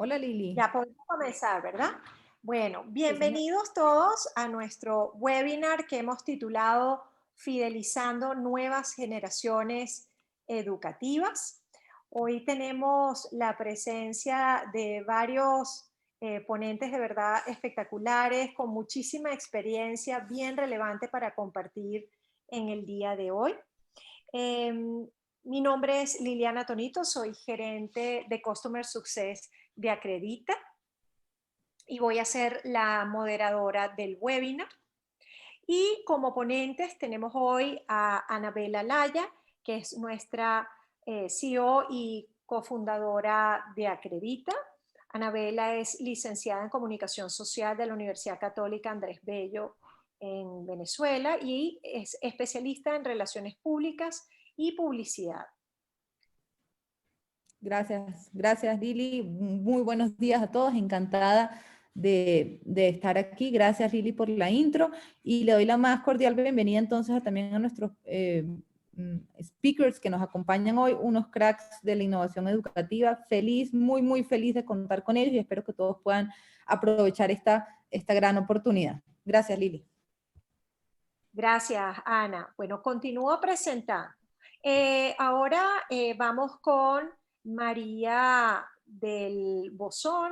Hola Lili. Ya podemos comenzar, ¿verdad? Bueno, Sí, señor. bienvenidos todos a nuestro webinar que hemos titulado Fidelizando Nuevas Generaciones Educativas. Hoy tenemos la presencia de varios ponentes de verdad espectaculares, con muchísima experiencia, bien relevante para compartir en el día de hoy. Mi nombre es Liliana Tonito, soy gerente de Customer Success de Acredita y voy a ser la moderadora del webinar. Y como ponentes tenemos hoy a Anabela Laya, que es nuestra CEO y cofundadora de Acredita. Anabela es licenciada en Comunicación Social de la Universidad Católica Andrés Bello en Venezuela y es especialista en relaciones públicas y publicidad. Gracias Lili. Muy buenos días a todos. Encantada de estar aquí. Gracias Lili por la intro y le doy la más cordial bienvenida entonces también a nuestros speakers que nos acompañan hoy, unos cracks de la innovación educativa. Feliz, muy feliz de contar con ellos y espero que todos puedan aprovechar esta gran oportunidad. Gracias Lili. Gracias, Ana. Bueno, continúo presentando. Ahora vamos con María del Bozón.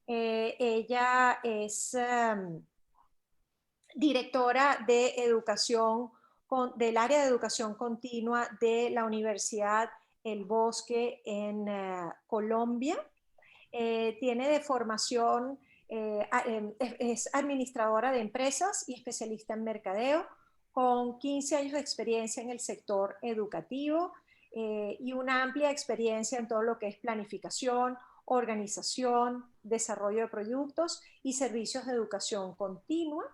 Ella es directora de educación del área de educación continua de la Universidad El Bosque en Colombia. Tiene de formación, es administradora de empresas y especialista en mercadeo, con 15 años de experiencia en el sector educativo y una amplia experiencia en todo lo que es planificación, organización, desarrollo de productos y servicios de educación continua.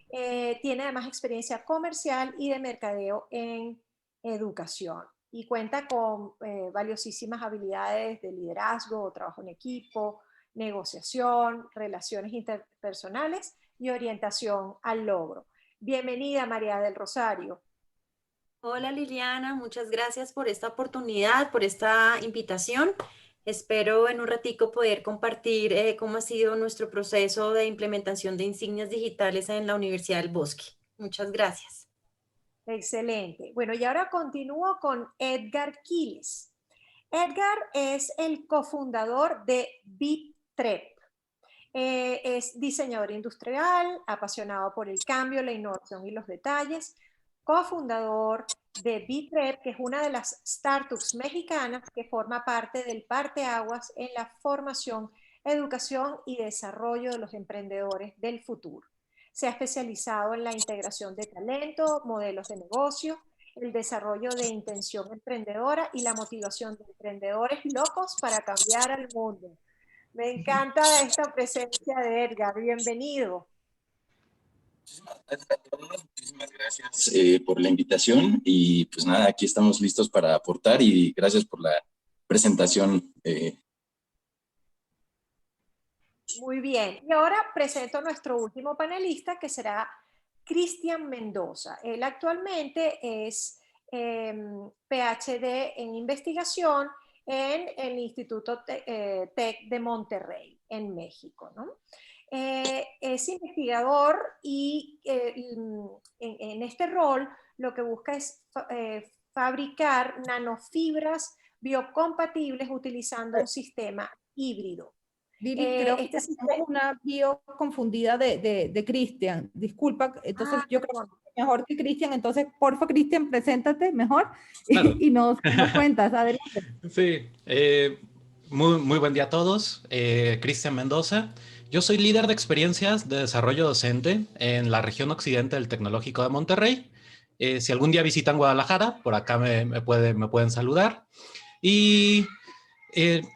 Tiene además experiencia comercial y de mercadeo en educación y cuenta con valiosísimas habilidades de liderazgo, trabajo en equipo, negociación, relaciones interpersonales y orientación al logro. Bienvenida, María del Rosario. Hola Liliana, muchas gracias por esta oportunidad, por esta invitación. Espero en un ratico poder compartir cómo ha sido nuestro proceso de implementación de insignias digitales en la Universidad del Bosque. Muchas gracias. Excelente. Bueno, y ahora continúo con Edgar Quiles. Edgar es el cofundador de BitTrep. Es diseñador industrial, apasionado por el cambio, la innovación y los detalles, cofundador de BitRep, que es una de las startups mexicanas que forma parte del parteaguas en la formación, educación y desarrollo de los emprendedores del futuro. Se ha especializado en la integración de talento, modelos de negocio, el desarrollo de intención emprendedora y la motivación de emprendedores locos para cambiar al mundo. Me encanta esta presencia de Edgar. Bienvenido. Muchísimas gracias por la invitación y pues nada, aquí estamos listos para aportar y gracias por la presentación. Muy bien. Y ahora presento a nuestro último panelista, que será Cristian Mendoza. Él actualmente es PhD en investigación en el Instituto TEC de Monterrey, en México, ¿no? Es investigador y en este rol lo que busca es fabricar nanofibras biocompatibles utilizando un sistema híbrido. Lili, creo que tenemos una bio confundida de Cristian. Disculpa, entonces yo creo que es mejor que Cristian. Entonces, porfa, Cristian, preséntate mejor Claro. y nos cuentas. Adelante. Sí, muy buen día a todos. Cristian Mendoza. Yo soy líder de experiencias de desarrollo docente en la región occidente del Tecnológico de Monterrey. Si algún día visitan Guadalajara, por acá me pueden saludar. Y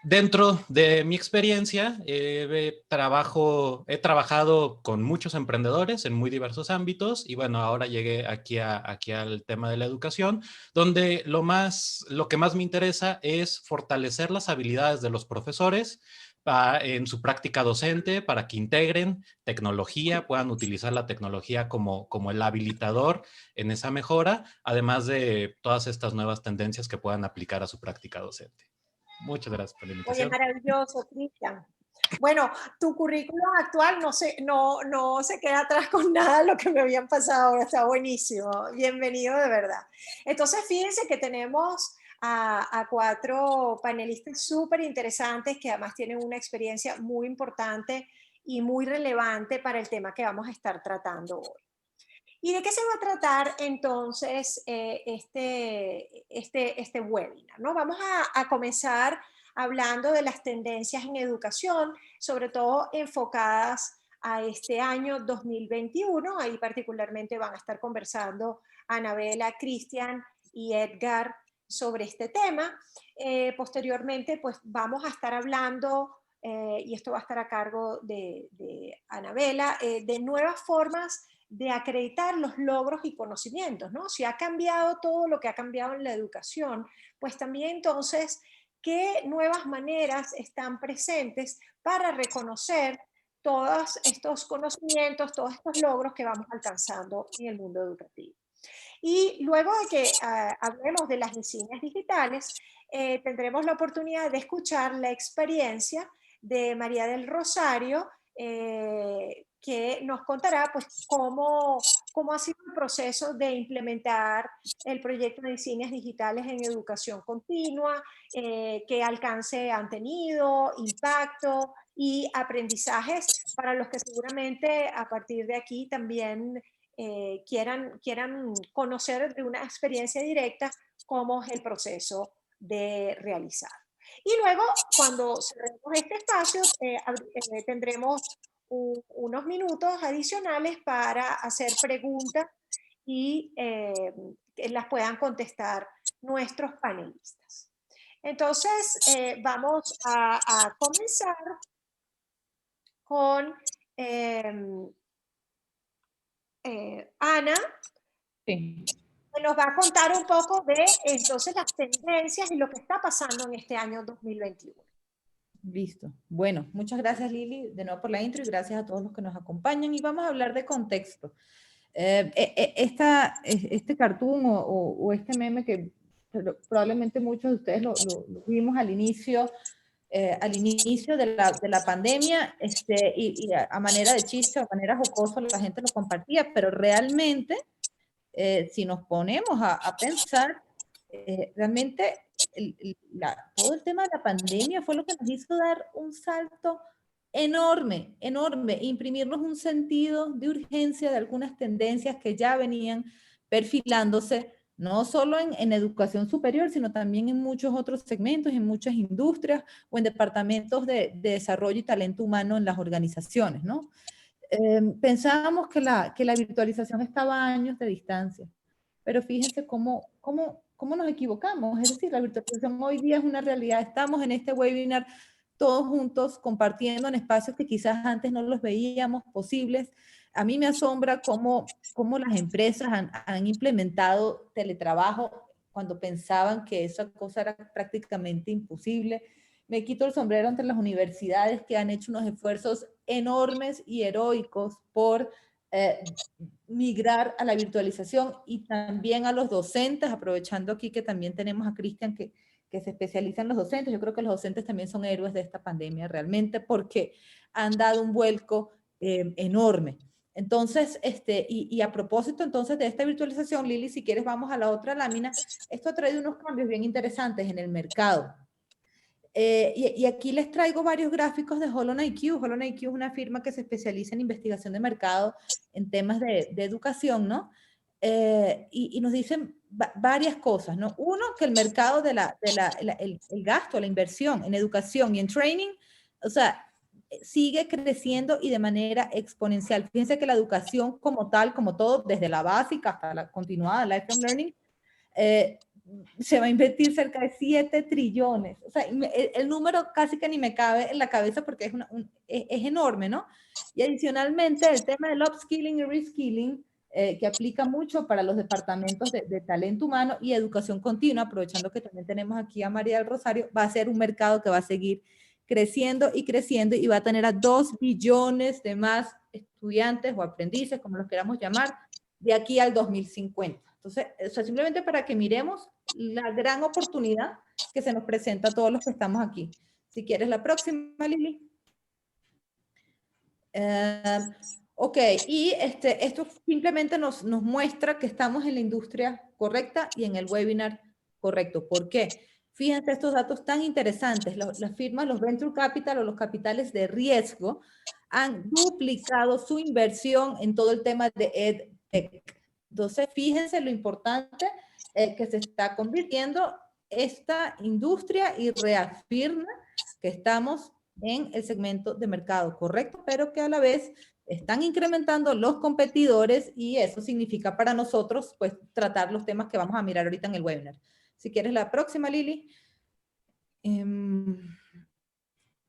dentro de mi experiencia, he trabajado con muchos emprendedores en muy diversos ámbitos y bueno, ahora llegué aquí al tema de la educación, donde lo que más me interesa es fortalecer las habilidades de los profesores en su práctica docente para que integren tecnología, puedan utilizar la tecnología como el habilitador en esa mejora, además de todas estas nuevas tendencias que puedan aplicar a su práctica docente. Muchas gracias por la Oye, invitación. maravilloso, Cristian. Bueno, tu currículum actual no se queda atrás con nada de lo que me habían pasado ahora, está buenísimo, bienvenido de verdad. Entonces, fíjense que tenemos a 4 panelistas súper interesantes que además tienen una experiencia muy importante y muy relevante para el tema que vamos a estar tratando hoy. ¿Y de qué se va a tratar entonces este webinar? ¿No? Vamos a comenzar hablando de las tendencias en educación, sobre todo enfocadas a este año 2021. Ahí particularmente van a estar conversando Anabela, Cristian y Edgar sobre este tema. Posteriormente, pues vamos a estar hablando, y esto va a estar a cargo de Anabela, de nuevas formas de acreditar los logros y conocimientos, ¿no? Si ha cambiado todo lo que ha cambiado en la educación, pues también entonces, ¿qué nuevas maneras están presentes para reconocer todos estos conocimientos, todos estos logros que vamos alcanzando en el mundo educativo? Y luego de que hablemos de las insignias digitales, tendremos la oportunidad de escuchar la experiencia de María del Rosario, que nos contará pues, cómo ha sido el proceso de implementar el proyecto de insignias digitales en educación continua, qué alcance han tenido, impacto y aprendizajes para los que seguramente a partir de aquí también quieran conocer de una experiencia directa cómo es el proceso de realizar. Y luego, cuando cerremos este espacio, tendremos unos minutos adicionales para hacer preguntas y que las puedan contestar nuestros panelistas. Entonces, vamos a comenzar con Ana, Sí, que nos va a contar un poco de entonces las tendencias y lo que está pasando en este año 2021. listo. Bueno, muchas gracias Lili de nuevo por la intro y gracias a todos los que nos acompañan y vamos a hablar de contexto. Este cartoon o este meme que probablemente muchos de ustedes lo vimos al inicio de la pandemia, y a manera de chiste, a manera jocosa, la gente lo compartía, pero realmente, si nos ponemos a pensar, realmente todo el tema de la pandemia fue lo que nos hizo dar un salto enorme, enorme, imprimirnos un sentido de urgencia de algunas tendencias que ya venían perfilándose, no solo en educación superior, sino también en muchos otros segmentos, en muchas industrias o en departamentos de desarrollo y talento humano en las organizaciones, ¿no? Pensábamos que la virtualización estaba a años de distancia, pero fíjense cómo nos equivocamos. Es decir, la virtualización hoy día es una realidad. Estamos en este webinar todos juntos compartiendo en espacios que quizás antes no los veíamos posibles. A mí me asombra cómo las empresas han implementado teletrabajo cuando pensaban que esa cosa era prácticamente imposible. Me quito el sombrero ante las universidades que han hecho unos esfuerzos enormes y heroicos por migrar a la virtualización y también a los docentes, aprovechando aquí que también tenemos a Cristian que se especializa en los docentes. Yo creo que los docentes también son héroes de esta pandemia realmente porque han dado un vuelco enorme. Entonces, y a propósito entonces de esta virtualización, Lili, si quieres vamos a la otra lámina. Esto ha traído unos cambios bien interesantes en el mercado. Y aquí les traigo varios gráficos de HolonIQ. HolonIQ es una firma que se especializa en investigación de mercado en temas de educación, ¿no? Y nos dicen varias cosas, ¿no? Uno, que el mercado el gasto, la inversión en educación y en training, o sea, sigue creciendo y de manera exponencial. Fíjense que la educación como tal, como todo, desde la básica hasta la continuada, lifelong learning, se va a invertir cerca de 7 trillones. O sea, el número casi que ni me cabe en la cabeza porque es enorme, ¿no? Y adicionalmente el tema del upskilling y reskilling, que aplica mucho para los departamentos de talento humano y educación continua, aprovechando que también tenemos aquí a María del Rosario, va a ser un mercado que va a seguir creciendo y creciendo y va a tener a 2 billones de más estudiantes o aprendices, como los queramos llamar, de aquí al 2050. Entonces, o sea, simplemente para que miremos la gran oportunidad que se nos presenta a todos los que estamos aquí. Si quieres la próxima, Lili. Ok, y esto simplemente nos muestra que estamos en la industria correcta y en el webinar correcto. ¿Por qué? Fíjense estos datos tan interesantes. Las firmas, los venture capital o los capitales de riesgo han duplicado su inversión en todo el tema de EdTech. Entonces, fíjense lo importante que se está convirtiendo esta industria y reafirma que estamos en el segmento de mercado correcto, pero que a la vez están incrementando los competidores y eso significa para nosotros pues tratar los temas que vamos a mirar ahorita en el webinar. Si quieres la próxima, Lili.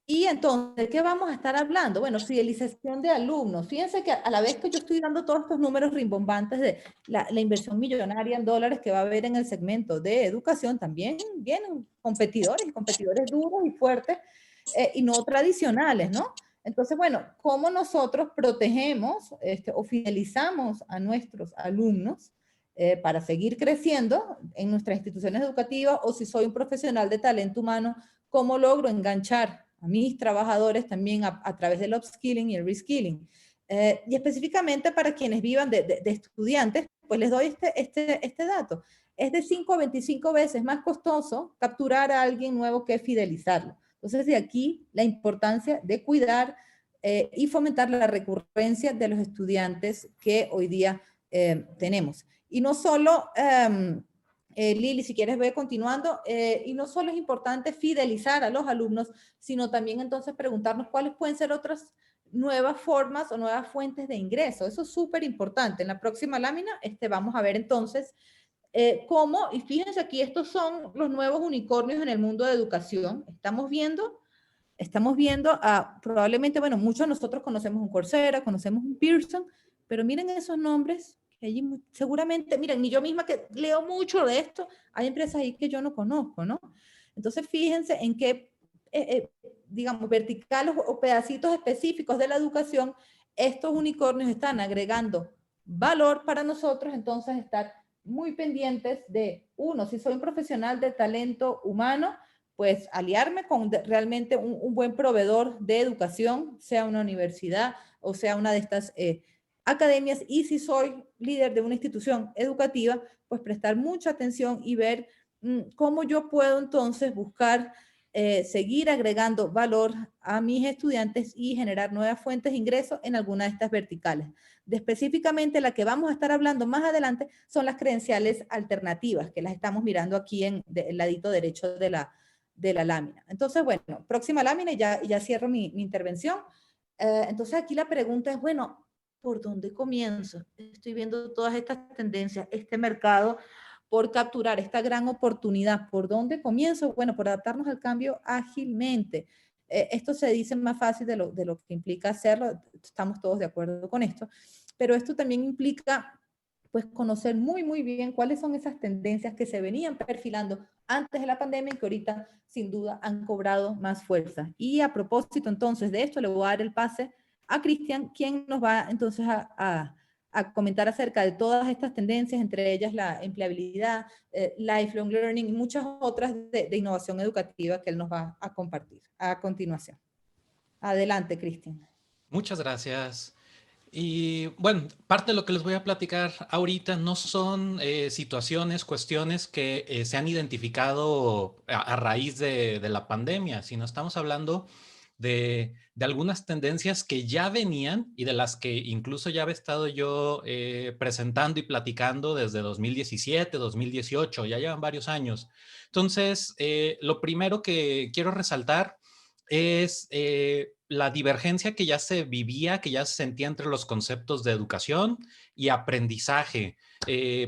Y entonces, ¿de qué vamos a estar hablando? Bueno, fidelización de alumnos. Fíjense que a la vez que yo estoy dando todos estos números rimbombantes de la inversión millonaria en dólares que va a haber en el segmento de educación, también vienen competidores y competidores duros y fuertes y no tradicionales, ¿no? Entonces, bueno, ¿cómo nosotros protegemos o fidelizamos a nuestros alumnos para seguir creciendo en nuestras instituciones educativas? O si soy un profesional de talento humano, ¿cómo logro enganchar a mis trabajadores también a través del upskilling y el reskilling? Y específicamente para quienes vivan de estudiantes, pues les doy este dato. Es de 5 a 25 veces más costoso capturar a alguien nuevo que fidelizarlo. Entonces, de aquí la importancia de cuidar y fomentar la recurrencia de los estudiantes que hoy día tenemos. Y no solo, Lili, si quieres ver continuando, y no solo es importante fidelizar a los alumnos, sino también entonces preguntarnos cuáles pueden ser otras nuevas formas o nuevas fuentes de ingreso. Eso es súper importante. En la próxima lámina vamos a ver entonces cómo, y fíjense aquí, estos son los nuevos unicornios en el mundo de educación. Estamos viendo probablemente, bueno, muchos de nosotros conocemos un Coursera, conocemos un Pearson, pero miren esos nombres, que allí seguramente, miren, ni yo misma que leo mucho de esto, hay empresas ahí que yo no conozco, ¿no? Entonces, fíjense en qué, digamos, verticales o pedacitos específicos de la educación, estos unicornios están agregando valor para nosotros, entonces estar muy pendientes de, uno, si soy un profesional de talento humano, pues aliarme con realmente un buen proveedor de educación, sea una universidad o sea una de estas academias, y si soy líder de una institución educativa, pues prestar mucha atención y ver cómo yo puedo entonces buscar seguir agregando valor a mis estudiantes y generar nuevas fuentes de ingresos en alguna de estas verticales. Específicamente la que vamos a estar hablando más adelante son las credenciales alternativas, que las estamos mirando aquí en el ladito derecho de la lámina. Entonces, bueno, próxima lámina y ya cierro mi intervención. Entonces aquí la pregunta es, bueno, ¿por dónde comienzo? Estoy viendo todas estas tendencias, este mercado por capturar esta gran oportunidad. ¿Por dónde comienzo? Bueno, por adaptarnos al cambio ágilmente. Esto se dice más fácil de lo que implica hacerlo, estamos todos de acuerdo con esto, pero esto también implica pues conocer muy, muy bien cuáles son esas tendencias que se venían perfilando antes de la pandemia y que ahorita sin duda han cobrado más fuerza. Y a propósito entonces de esto, le voy a dar el pase a Cristian, quien nos va entonces a comentar acerca de todas estas tendencias, entre ellas la empleabilidad, lifelong learning y muchas otras de innovación educativa que él nos va a compartir a continuación. Adelante, Cristian. Muchas gracias. Y bueno, parte de lo que les voy a platicar ahorita no son situaciones, cuestiones que se han identificado a raíz de la pandemia, sino estamos hablando de algunas tendencias que ya venían y de las que incluso ya había estado yo presentando y platicando desde 2017, 2018, ya llevan varios años. Entonces, lo primero que quiero resaltar es la divergencia que ya se vivía, que ya se sentía entre los conceptos de educación y aprendizaje.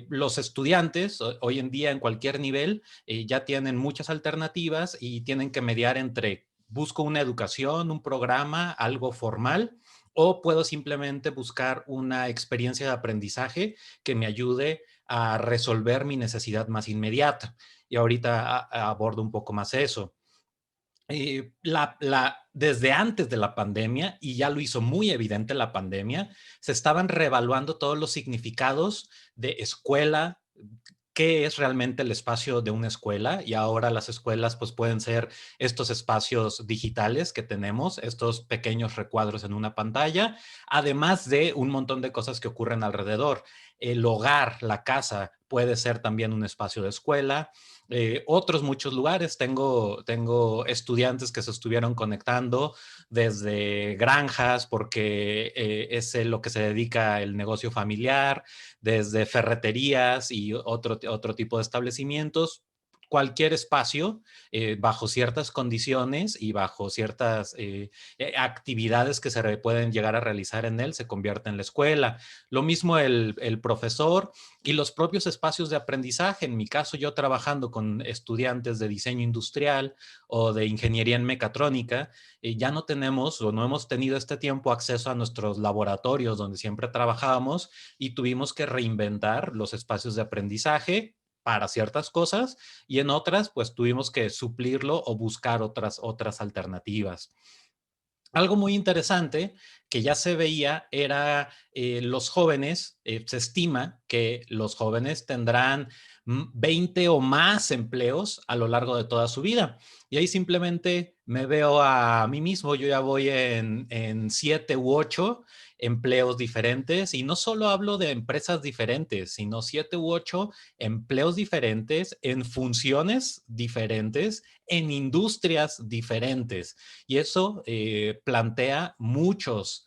Los estudiantes hoy en día en cualquier nivel ya tienen muchas alternativas y tienen que mediar entre busco una educación, un programa, algo formal, o puedo simplemente buscar una experiencia de aprendizaje que me ayude a resolver mi necesidad más inmediata. Y ahorita abordo un poco más eso. Desde antes de la pandemia, y ya lo hizo muy evidente la pandemia, se estaban reevaluando todos los significados de escuela, qué es realmente el espacio de una escuela, y ahora las escuelas pues pueden ser estos espacios digitales que tenemos, estos pequeños recuadros en una pantalla, además de un montón de cosas que ocurren alrededor. El hogar, la casa, puede ser también un espacio de escuela. Otros muchos lugares, tengo estudiantes que se estuvieron conectando desde granjas, porque es lo que se dedica el negocio familiar, desde ferreterías y otro tipo de establecimientos. Cualquier espacio, bajo ciertas condiciones y bajo ciertas actividades que se pueden llegar a realizar en él, se convierte en la escuela. Lo mismo el profesor y los propios espacios de aprendizaje. En mi caso, yo trabajando con estudiantes de diseño industrial o de ingeniería en mecatrónica, ya no tenemos o no hemos tenido este tiempo acceso a nuestros laboratorios donde siempre trabajábamos, y tuvimos que reinventar los espacios de aprendizaje para ciertas cosas, y en otras pues tuvimos que suplirlo o buscar otras alternativas. Algo muy interesante que ya se veía era los jóvenes. Se estima que los jóvenes tendrán 20 o más empleos a lo largo de toda su vida. Y ahí simplemente me veo a mí mismo. Yo ya voy en 7 u 8 empleos diferentes, y no solo hablo de empresas diferentes, sino 7 u 8 empleos diferentes en funciones diferentes, en industrias diferentes. Y eso plantea muchos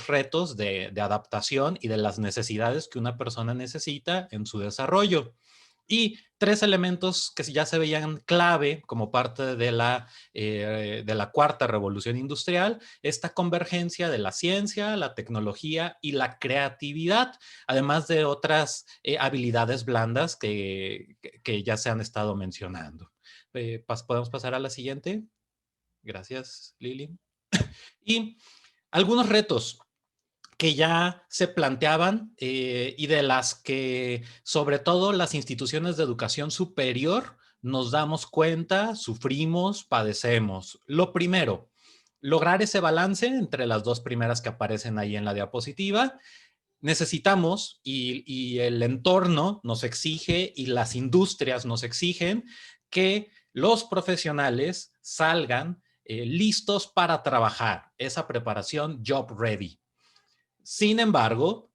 retos de adaptación y de las necesidades que una persona necesita en su desarrollo. Y 3 elementos que ya se veían clave como parte de la cuarta revolución industrial: esta convergencia de la ciencia, la tecnología y la creatividad, además de otras habilidades blandas que ya se han estado mencionando. ¿Podemos pasar a la siguiente? Gracias, Lili. Y algunos retos que ya se planteaban y de las que sobre todo las instituciones de educación superior nos damos cuenta, sufrimos, padecemos. Lo primero, lograr ese balance entre las dos primeras que aparecen ahí en la diapositiva. Necesitamos, y el entorno nos exige y las industrias nos exigen, que los profesionales salgan listos para trabajar, esa preparación job ready. Sin embargo,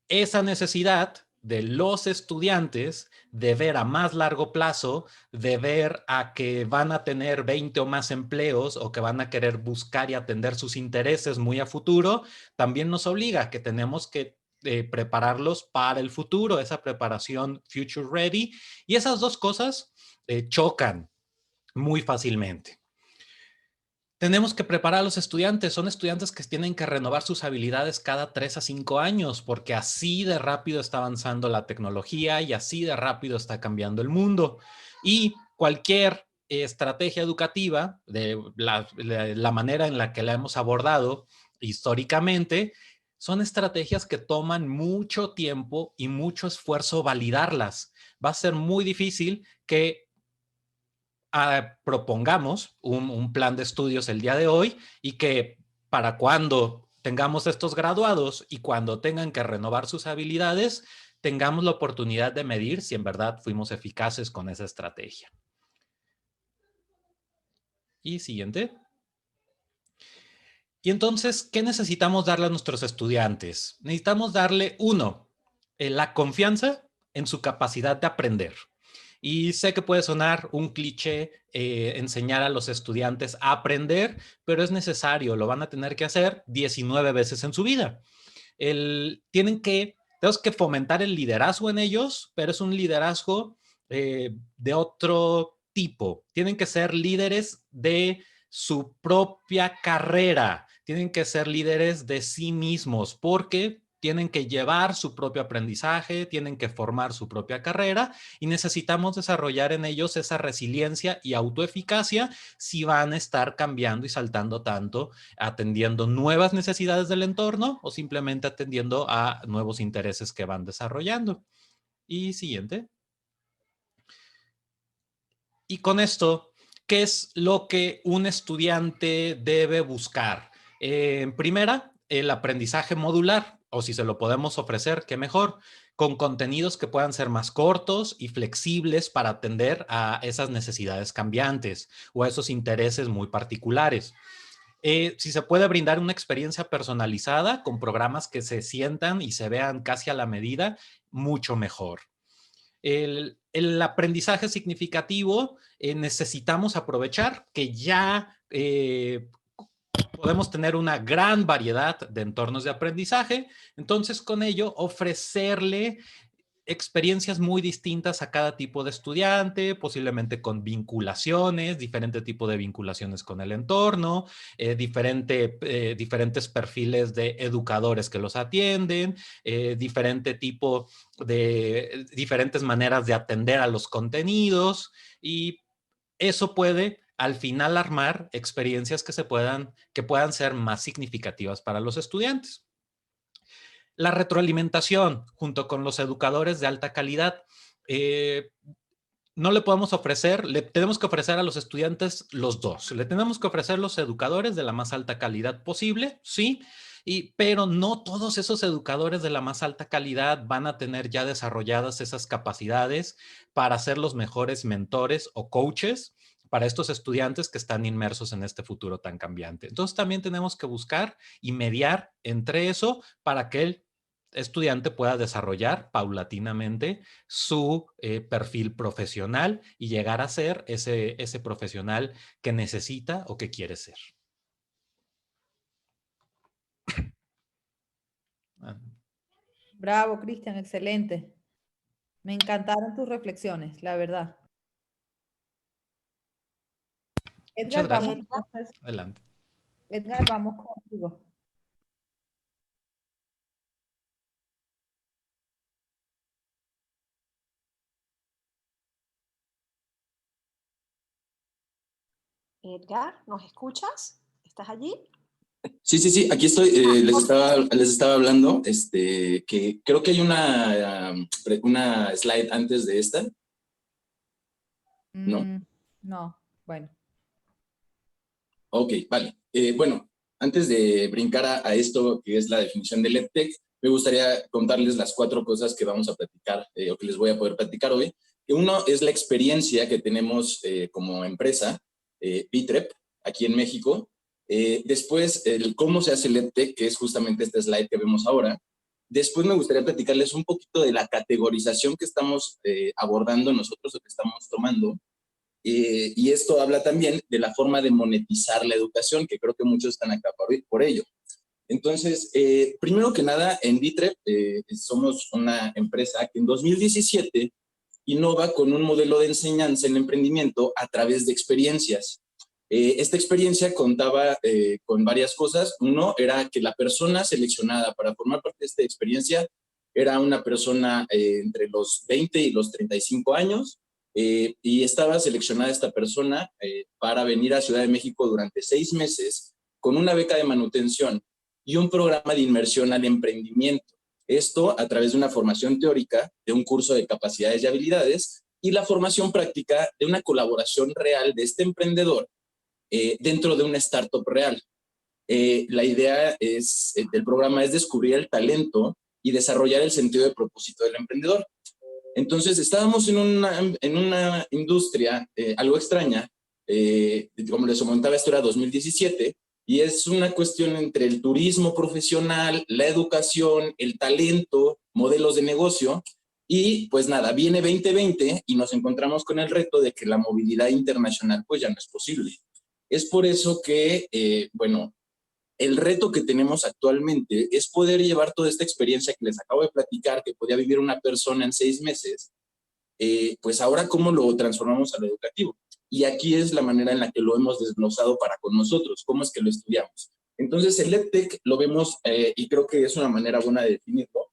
esa necesidad de los estudiantes de ver a más largo plazo, de ver a que van a tener 20 o más empleos, o que van a querer buscar y atender sus intereses muy a futuro, también nos obliga a que tenemos que prepararlos para el futuro, esa preparación future ready, y esas dos cosas chocan muy fácilmente. Tenemos que preparar a los estudiantes. Son estudiantes que tienen que renovar sus habilidades cada 3 a 5 años, porque así de rápido está avanzando la tecnología y así de rápido está cambiando el mundo. Y cualquier estrategia educativa, de la manera en la que la hemos abordado históricamente, son estrategias que toman mucho tiempo y mucho esfuerzo validarlas. Va a ser muy difícil que propongamos un plan de estudios el día de hoy, y que para cuando tengamos estos graduados y cuando tengan que renovar sus habilidades, tengamos la oportunidad de medir si en verdad fuimos eficaces con esa estrategia. Y siguiente. Y entonces, ¿qué necesitamos darle a nuestros estudiantes? Necesitamos darle, uno, la confianza en su capacidad de aprender. Y sé que puede sonar un cliché enseñar a los estudiantes a aprender, pero es necesario, lo van a tener que hacer 19 veces en su vida. Tenemos que fomentar el liderazgo en ellos, pero es un liderazgo de otro tipo. Tienen que ser líderes de su propia carrera, tienen que ser líderes de sí mismos, porque tienen que llevar su propio aprendizaje, tienen que formar su propia carrera, y necesitamos desarrollar en ellos esa resiliencia y autoeficacia si van a estar cambiando y saltando tanto, atendiendo nuevas necesidades del entorno o simplemente atendiendo a nuevos intereses que van desarrollando. Y siguiente. Y con esto, ¿qué es lo que un estudiante debe buscar? En primera, el aprendizaje modular, o si se lo podemos ofrecer, qué mejor. con contenidos que puedan ser más cortos y flexibles para atender a esas necesidades cambiantes o a esos intereses muy particulares. Si se puede brindar una experiencia personalizada con programas que se sientan y se vean casi a la medida, mucho mejor. El aprendizaje significativo, necesitamos aprovechar que ya podemos tener una gran variedad de entornos de aprendizaje, entonces con ello ofrecerle experiencias muy distintas a cada tipo de estudiante, posiblemente con vinculaciones, diferente tipo de vinculaciones con el entorno, diferentes perfiles de educadores que los atienden, diferentes maneras de atender a los contenidos, y eso puede al final armar experiencias que puedan ser más significativas para los estudiantes. La retroalimentación junto con los educadores de alta calidad. No le podemos ofrecer, le tenemos que ofrecer a los estudiantes los dos. Le tenemos que ofrecer los educadores de la más alta calidad posible, sí, pero no todos esos educadores de la más alta calidad van a tener ya desarrolladas esas capacidades para ser los mejores mentores o coaches para estos estudiantes que están inmersos en este futuro tan cambiante. Entonces también tenemos que buscar y mediar entre eso para que el estudiante pueda desarrollar paulatinamente su perfil profesional y llegar a ser ese profesional que necesita o que quiere ser. Bravo, Cristian, excelente. Me encantaron tus reflexiones, la verdad. Edgar, vamos, entonces, adelante. Edgar, vamos contigo. Edgar, ¿nos escuchas? ¿Estás allí? Sí, aquí estoy. Les estaba hablando, que creo que hay una slide antes de esta. ¿No? No, bueno. Ok, vale. Bueno, antes de brincar a esto que es la definición del EdTech, me gustaría contarles las 4 cosas que vamos a platicar o que les voy a poder platicar hoy. Uno es la experiencia que tenemos como empresa, BITREP, aquí en México. Después, el cómo se hace el EdTech, que es justamente esta slide que vemos ahora. Después me gustaría platicarles un poquito de la categorización que estamos abordando nosotros o que estamos tomando. Y esto habla también de la forma de monetizar la educación, que creo que muchos están acá por ello. Entonces, primero que nada, en BITREP somos una empresa que en 2017 innova con un modelo de enseñanza en emprendimiento a través de experiencias. Esta experiencia contaba con varias cosas. Uno era que la persona seleccionada para formar parte de esta experiencia era una persona entre los 20 y los 35 años, y estaba seleccionada esta persona para venir a Ciudad de México durante 6 meses con una beca de manutención y un programa de inmersión al emprendimiento. Esto a través de una formación teórica, de un curso de capacidades y habilidades, y la formación práctica de una colaboración real de este emprendedor dentro de una startup real. La idea del programa es descubrir el talento y desarrollar el sentido de propósito del emprendedor. Entonces, estábamos en una industria algo extraña. Como les comentaba, esto era 2017, y es una cuestión entre el turismo profesional, la educación, el talento, modelos de negocio, y pues nada, viene 2020 y nos encontramos con el reto de que la movilidad internacional pues ya no es posible. Es por eso que, bueno, el reto que tenemos actualmente es poder llevar toda esta experiencia que les acabo de platicar, que podía vivir una persona en 6 meses, pues ahora cómo lo transformamos a lo educativo. Y aquí es la manera en la que lo hemos desglosado para con nosotros, cómo es que lo estudiamos. Entonces el EdTech lo vemos, y creo que es una manera buena de definirlo.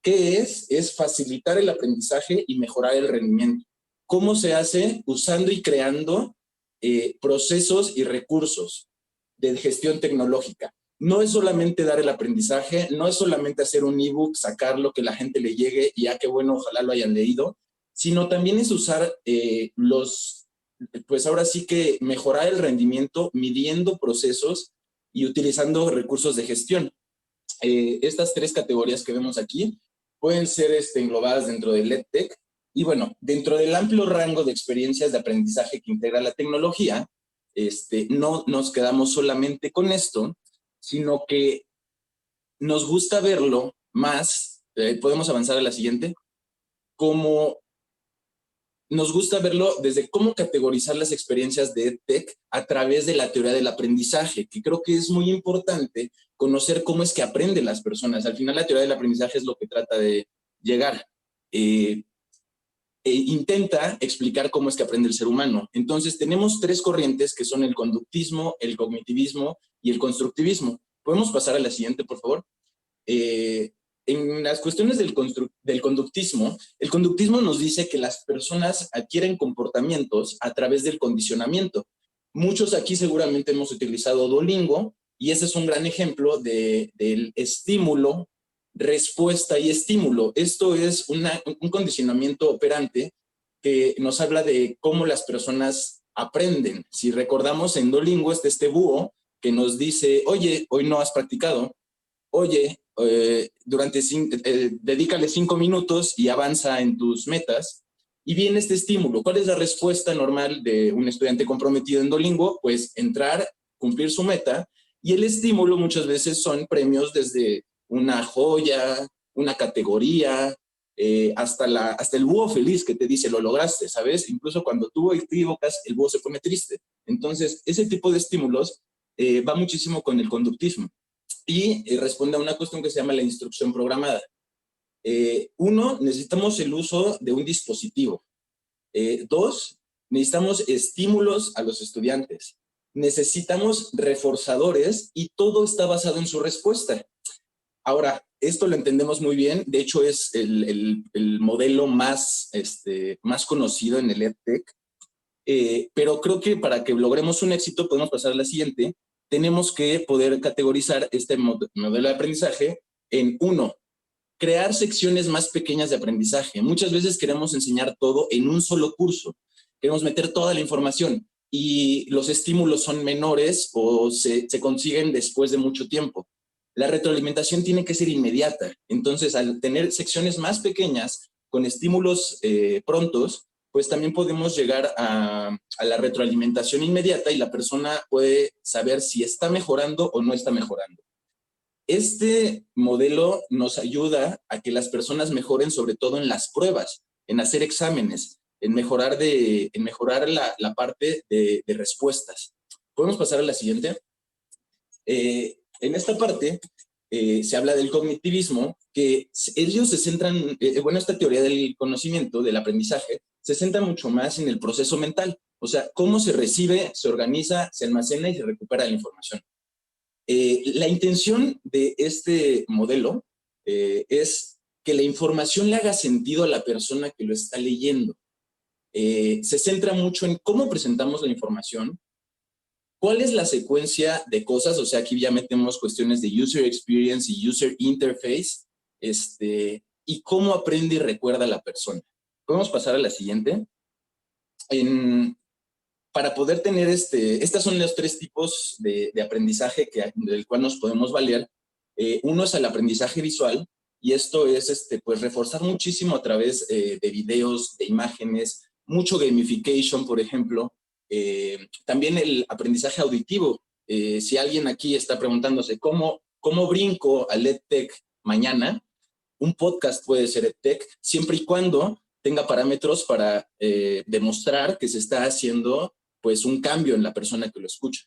¿Qué es? Es facilitar el aprendizaje y mejorar el rendimiento. ¿Cómo se hace? Usando y creando procesos y recursos de gestión tecnológica. No es solamente dar el aprendizaje, no es solamente hacer un ebook, sacarlo, que la gente le llegue y qué bueno, ojalá lo hayan leído, sino también es usar pues ahora sí que mejorar el rendimiento midiendo procesos y utilizando recursos de gestión. Estas 3 categorías que vemos aquí pueden ser englobadas dentro del EdTech. Y bueno, dentro del amplio rango de experiencias de aprendizaje que integra la tecnología, no nos quedamos solamente con esto, sino que nos gusta verlo más, podemos avanzar a la siguiente, como nos gusta verlo desde cómo categorizar las experiencias de EdTech a través de la teoría del aprendizaje, que creo que es muy importante conocer cómo es que aprenden las personas. Al final la teoría del aprendizaje es lo que trata de llegar. Intenta explicar cómo es que aprende el ser humano. Entonces tenemos tres corrientes que son el conductismo, el cognitivismo y el constructivismo. ¿Podemos pasar a la siguiente, por favor? En las cuestiones del conductismo, el conductismo nos dice que las personas adquieren comportamientos a través del condicionamiento. Muchos aquí seguramente hemos utilizado Duolingo y ese es un gran ejemplo del estímulo, respuesta y estímulo. Esto es un condicionamiento operante que nos habla de cómo las personas aprenden. Si recordamos en Duolingo este búho que nos dice, oye, hoy no has practicado, oye, dedícale 5 minutos y avanza en tus metas. Y viene este estímulo. ¿Cuál es la respuesta normal de un estudiante comprometido en Duolingo? Pues entrar, cumplir su meta. Y el estímulo muchas veces son premios desde una joya, una categoría, hasta el búho feliz que te dice, lo lograste, ¿sabes? Incluso cuando tú te equivocas, el búho se pone triste. Entonces, ese tipo de estímulos va muchísimo con el conductismo. Y responde a una cuestión que se llama la instrucción programada. Uno, necesitamos el uso de un dispositivo. Dos, necesitamos estímulos a los estudiantes. Necesitamos reforzadores y todo está basado en su respuesta. Ahora, esto lo entendemos muy bien. De hecho, es el modelo más conocido en el EdTech. Pero creo que para que logremos un éxito, podemos pasar a la siguiente. Tenemos que poder categorizar este modelo de aprendizaje en uno, crear secciones más pequeñas de aprendizaje. Muchas veces queremos enseñar todo en un solo curso. Queremos meter toda la información y los estímulos son menores o se consiguen después de mucho tiempo. La retroalimentación tiene que ser inmediata. Entonces, al tener secciones más pequeñas con estímulos prontos, pues también podemos llegar a la retroalimentación inmediata y la persona puede saber si está mejorando o no está mejorando. Este modelo nos ayuda a que las personas mejoren sobre todo en las pruebas, en hacer exámenes, en mejorar la parte de respuestas. ¿Podemos pasar a la siguiente? En esta parte se habla del cognitivismo, que ellos se centran, esta teoría del conocimiento, del aprendizaje, se centra mucho más en el proceso mental, o sea, cómo se recibe, se organiza, se almacena y se recupera la información. La intención de este modelo es que la información le haga sentido a la persona que lo está leyendo. Se centra mucho en cómo presentamos la información, cuál es la secuencia de cosas, o sea, aquí ya metemos cuestiones de user experience y user interface, y cómo aprende y recuerda la persona. Podemos pasar a la siguiente. Para poder tener estos son los tres tipos de aprendizaje del cual nos podemos valer. Uno es el aprendizaje visual, y esto es pues reforzar muchísimo a través de videos, de imágenes, mucho gamification, por ejemplo. También el aprendizaje auditivo. Si alguien aquí está preguntándose cómo brinco al EdTech mañana, un podcast puede ser EdTech, siempre y cuando tenga parámetros para demostrar que se está haciendo pues un cambio en la persona que lo escucha.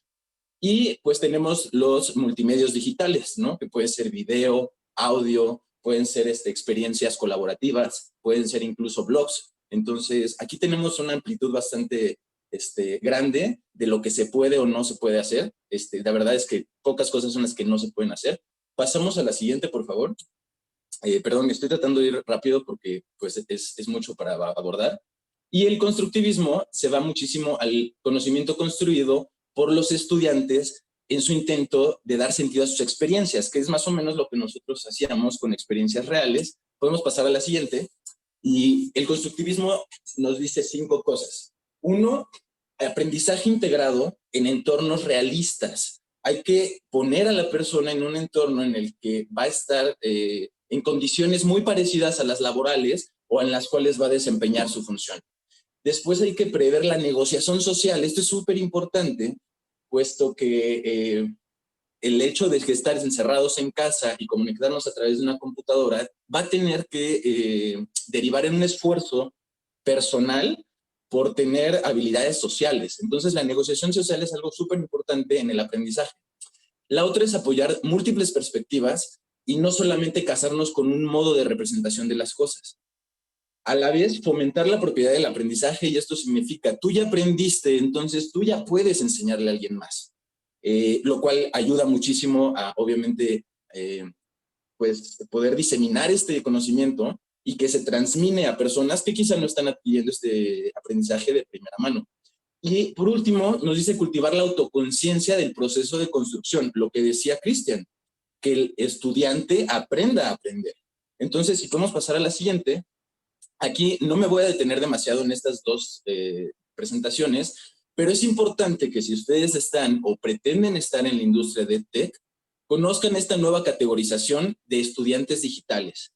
Y pues tenemos los multimedios digitales, ¿no? Que puede ser video, audio, pueden ser experiencias colaborativas, pueden ser incluso blogs. Entonces, aquí tenemos una amplitud bastante grande de lo que se puede o no se puede hacer. La verdad es que pocas cosas son las que no se pueden hacer. Pasamos a la siguiente, por favor. Perdón, estoy tratando de ir rápido porque pues, es mucho para abordar. Y el constructivismo se va muchísimo al conocimiento construido por los estudiantes en su intento de dar sentido a sus experiencias, que es más o menos lo que nosotros hacíamos con experiencias reales. Podemos pasar a la siguiente. Y el constructivismo nos dice 5 cosas. 1, aprendizaje integrado en entornos realistas. Hay que poner a la persona en un entorno en el que va a estar en condiciones muy parecidas a las laborales o en las cuales va a desempeñar su función. Después hay que prever la negociación social. Esto es súper importante, puesto que el hecho de que estar encerrados en casa y comunicarnos a través de una computadora va a tener que derivar en un esfuerzo personal por tener habilidades sociales. Entonces, la negociación social es algo súper importante en el aprendizaje. La otra es apoyar múltiples perspectivas y no solamente casarnos con un modo de representación de las cosas. A la vez, fomentar la propiedad del aprendizaje, y esto significa, tú ya aprendiste, entonces tú ya puedes enseñarle a alguien más. Lo cual ayuda muchísimo a, obviamente, pues, poder diseminar este conocimiento y que se transmine a personas que quizá no están adquiriendo este aprendizaje de primera mano. Y por último, nos dice cultivar la autoconciencia del proceso de construcción, lo que decía Cristian, que el estudiante aprenda a aprender. Entonces, si podemos pasar a la siguiente, aquí no me voy a detener demasiado en estas dos presentaciones, pero es importante que si ustedes están o pretenden estar en la industria de EdTech, conozcan esta nueva categorización de estudiantes digitales.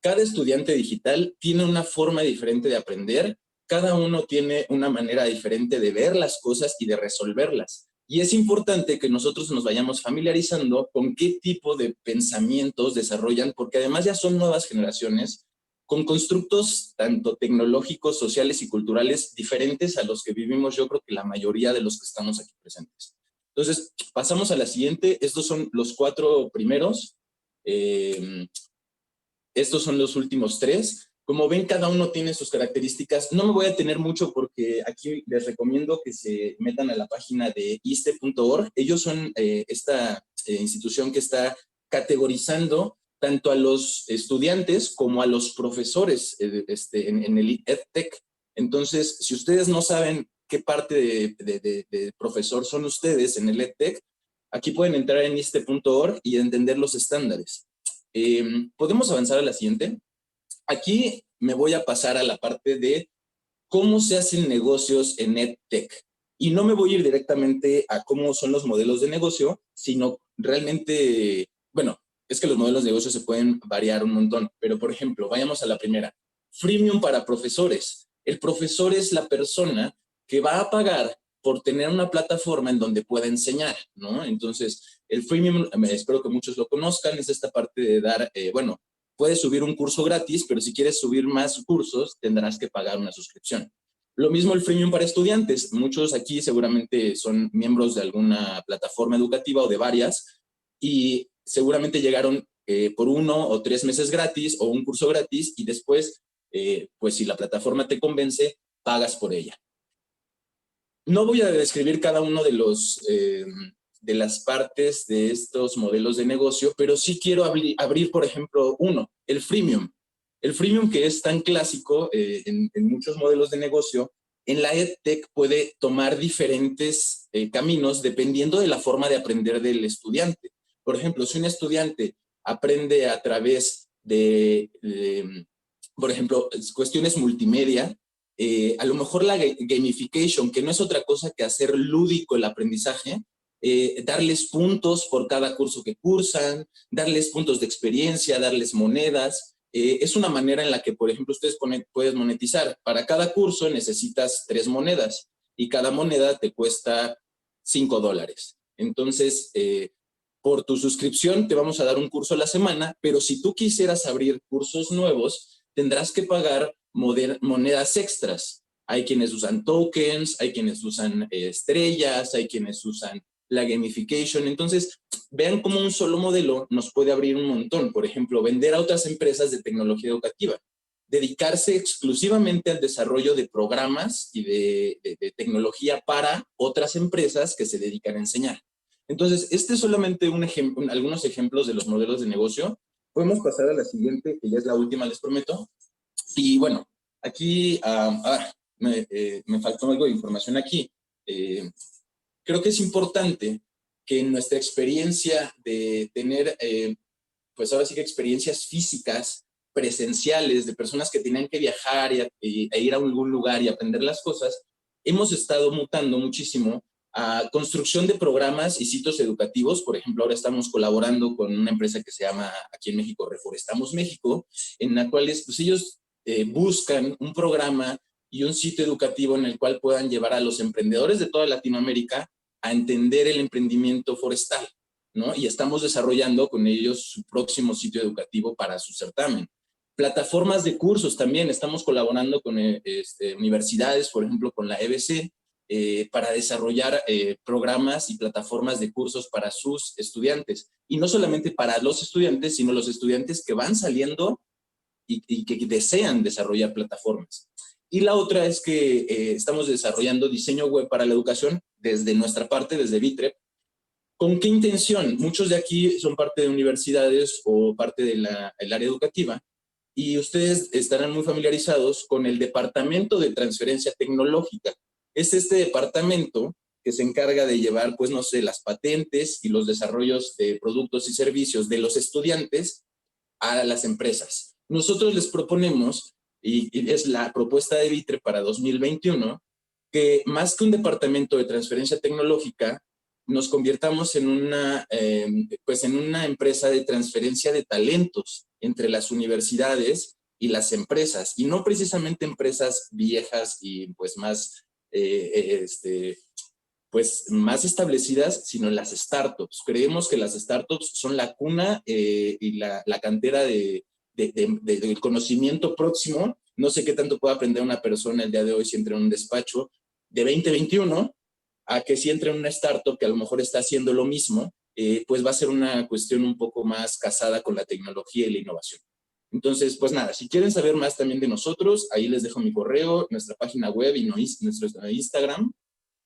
Cada estudiante digital tiene una forma diferente de aprender, cada uno tiene una manera diferente de ver las cosas y de resolverlas. Y es importante que nosotros nos vayamos familiarizando con qué tipo de pensamientos desarrollan, porque además ya son nuevas generaciones con constructos tanto tecnológicos, sociales y culturales diferentes a los que vivimos, yo creo que la mayoría de los que estamos aquí presentes. Entonces, pasamos a la siguiente. Estos son los 4 primeros. Estos son los últimos 3. Como ven, cada uno tiene sus características. No me voy a detener mucho porque aquí les recomiendo que se metan a la página de iste.org. Ellos son esta institución que está categorizando tanto a los estudiantes como a los profesores en el EdTech. Entonces, si ustedes no saben qué parte de profesor son ustedes en el EdTech, aquí pueden entrar en iste.org y entender los estándares. ¿Podemos avanzar a la siguiente? Aquí me voy a pasar a la parte de cómo se hacen negocios en EdTech. Y no me voy a ir directamente a cómo son los modelos de negocio, sino realmente, bueno, es que los modelos de negocio se pueden variar un montón, pero por ejemplo, vayamos a la primera. Freemium para profesores. El profesor es la persona que va a pagar por tener una plataforma en donde pueda enseñar, ¿no? Entonces, el freemium, espero que muchos lo conozcan, es esta parte de dar, bueno, puedes subir un curso gratis, pero si quieres subir más cursos, tendrás que pagar una suscripción. Lo mismo el freemium para estudiantes. Muchos aquí seguramente son miembros de alguna plataforma educativa o de varias, y seguramente llegaron por 1 o 3 meses gratis o un curso gratis y después, pues si la plataforma te convence, pagas por ella. No voy a describir cada uno de las partes de estos modelos de negocio, pero sí quiero abrir, por ejemplo, uno, el freemium. El freemium, que es tan clásico en muchos modelos de negocio, en la EdTech puede tomar diferentes caminos dependiendo de la forma de aprender del estudiante. Por ejemplo, si un estudiante aprende a través de por ejemplo, cuestiones multimedia, a lo mejor la gamification, que no es otra cosa que hacer lúdico el aprendizaje, darles puntos por cada curso que cursan, darles puntos de experiencia, darles monedas. Es una manera en la que, por ejemplo, ustedes pueden monetizar. Para cada curso necesitas 3 monedas y cada moneda te cuesta $5. Entonces, por tu suscripción te vamos a dar un curso a la semana, pero si tú quisieras abrir cursos nuevos, tendrás que pagar monedas extras. Hay quienes usan tokens, hay quienes usan estrellas, hay quienes usan la gamification. Entonces, vean cómo un solo modelo nos puede abrir un montón. Por ejemplo, vender a otras empresas de tecnología educativa. Dedicarse exclusivamente al desarrollo de programas y de tecnología para otras empresas que se dedican a enseñar. Entonces, este es solamente algunos ejemplos de los modelos de negocio. Podemos pasar a la siguiente, que ya es la última, les prometo. Y bueno, aquí me faltó algo de información aquí. Creo que es importante que en nuestra experiencia de tener, pues ahora sí que experiencias físicas, presenciales, de personas que tenían que viajar e ir a algún lugar y aprender las cosas, hemos estado mutando muchísimo a construcción de programas y sitios educativos. Por ejemplo, ahora estamos colaborando con una empresa que se llama, aquí en México, Reforestamos México, en la cual pues, ellos buscan un programa y un sitio educativo en el cual puedan llevar a los emprendedores de toda Latinoamérica a entender el emprendimiento forestal, ¿no? Y estamos desarrollando con ellos su próximo sitio educativo para su certamen. Plataformas de cursos también, estamos colaborando con universidades, por ejemplo, con la EBC, para desarrollar programas y plataformas de cursos para sus estudiantes. Y no solamente para los estudiantes, sino los estudiantes que van saliendo y que desean desarrollar plataformas. Y la otra es que estamos desarrollando diseño web para la educación desde nuestra parte, desde Bitrep. ¿Con qué intención? Muchos de aquí son parte de universidades o parte del área educativa, y ustedes estarán muy familiarizados con el Departamento de Transferencia Tecnológica. Es este departamento que se encarga de llevar, pues no sé, las patentes y los desarrollos de productos y servicios de los estudiantes a las empresas. Nosotros les proponemos, y es la propuesta de Bitrep para 2021, que más que un departamento de transferencia tecnológica, nos convirtamos en una empresa de transferencia de talentos entre las universidades y las empresas, y no precisamente empresas viejas y pues más más establecidas, sino las startups. Creemos que las startups son la cuna y la cantera del conocimiento próximo. No sé qué tanto puede aprender una persona el día de hoy si entra en un despacho de 2021 a que si entra en una startup que a lo mejor está haciendo lo mismo, pues va a ser una cuestión un poco más casada con la tecnología y la innovación. Entonces, pues nada, si quieren saber más también de nosotros, ahí les dejo mi correo, nuestra página web y nuestro Instagram,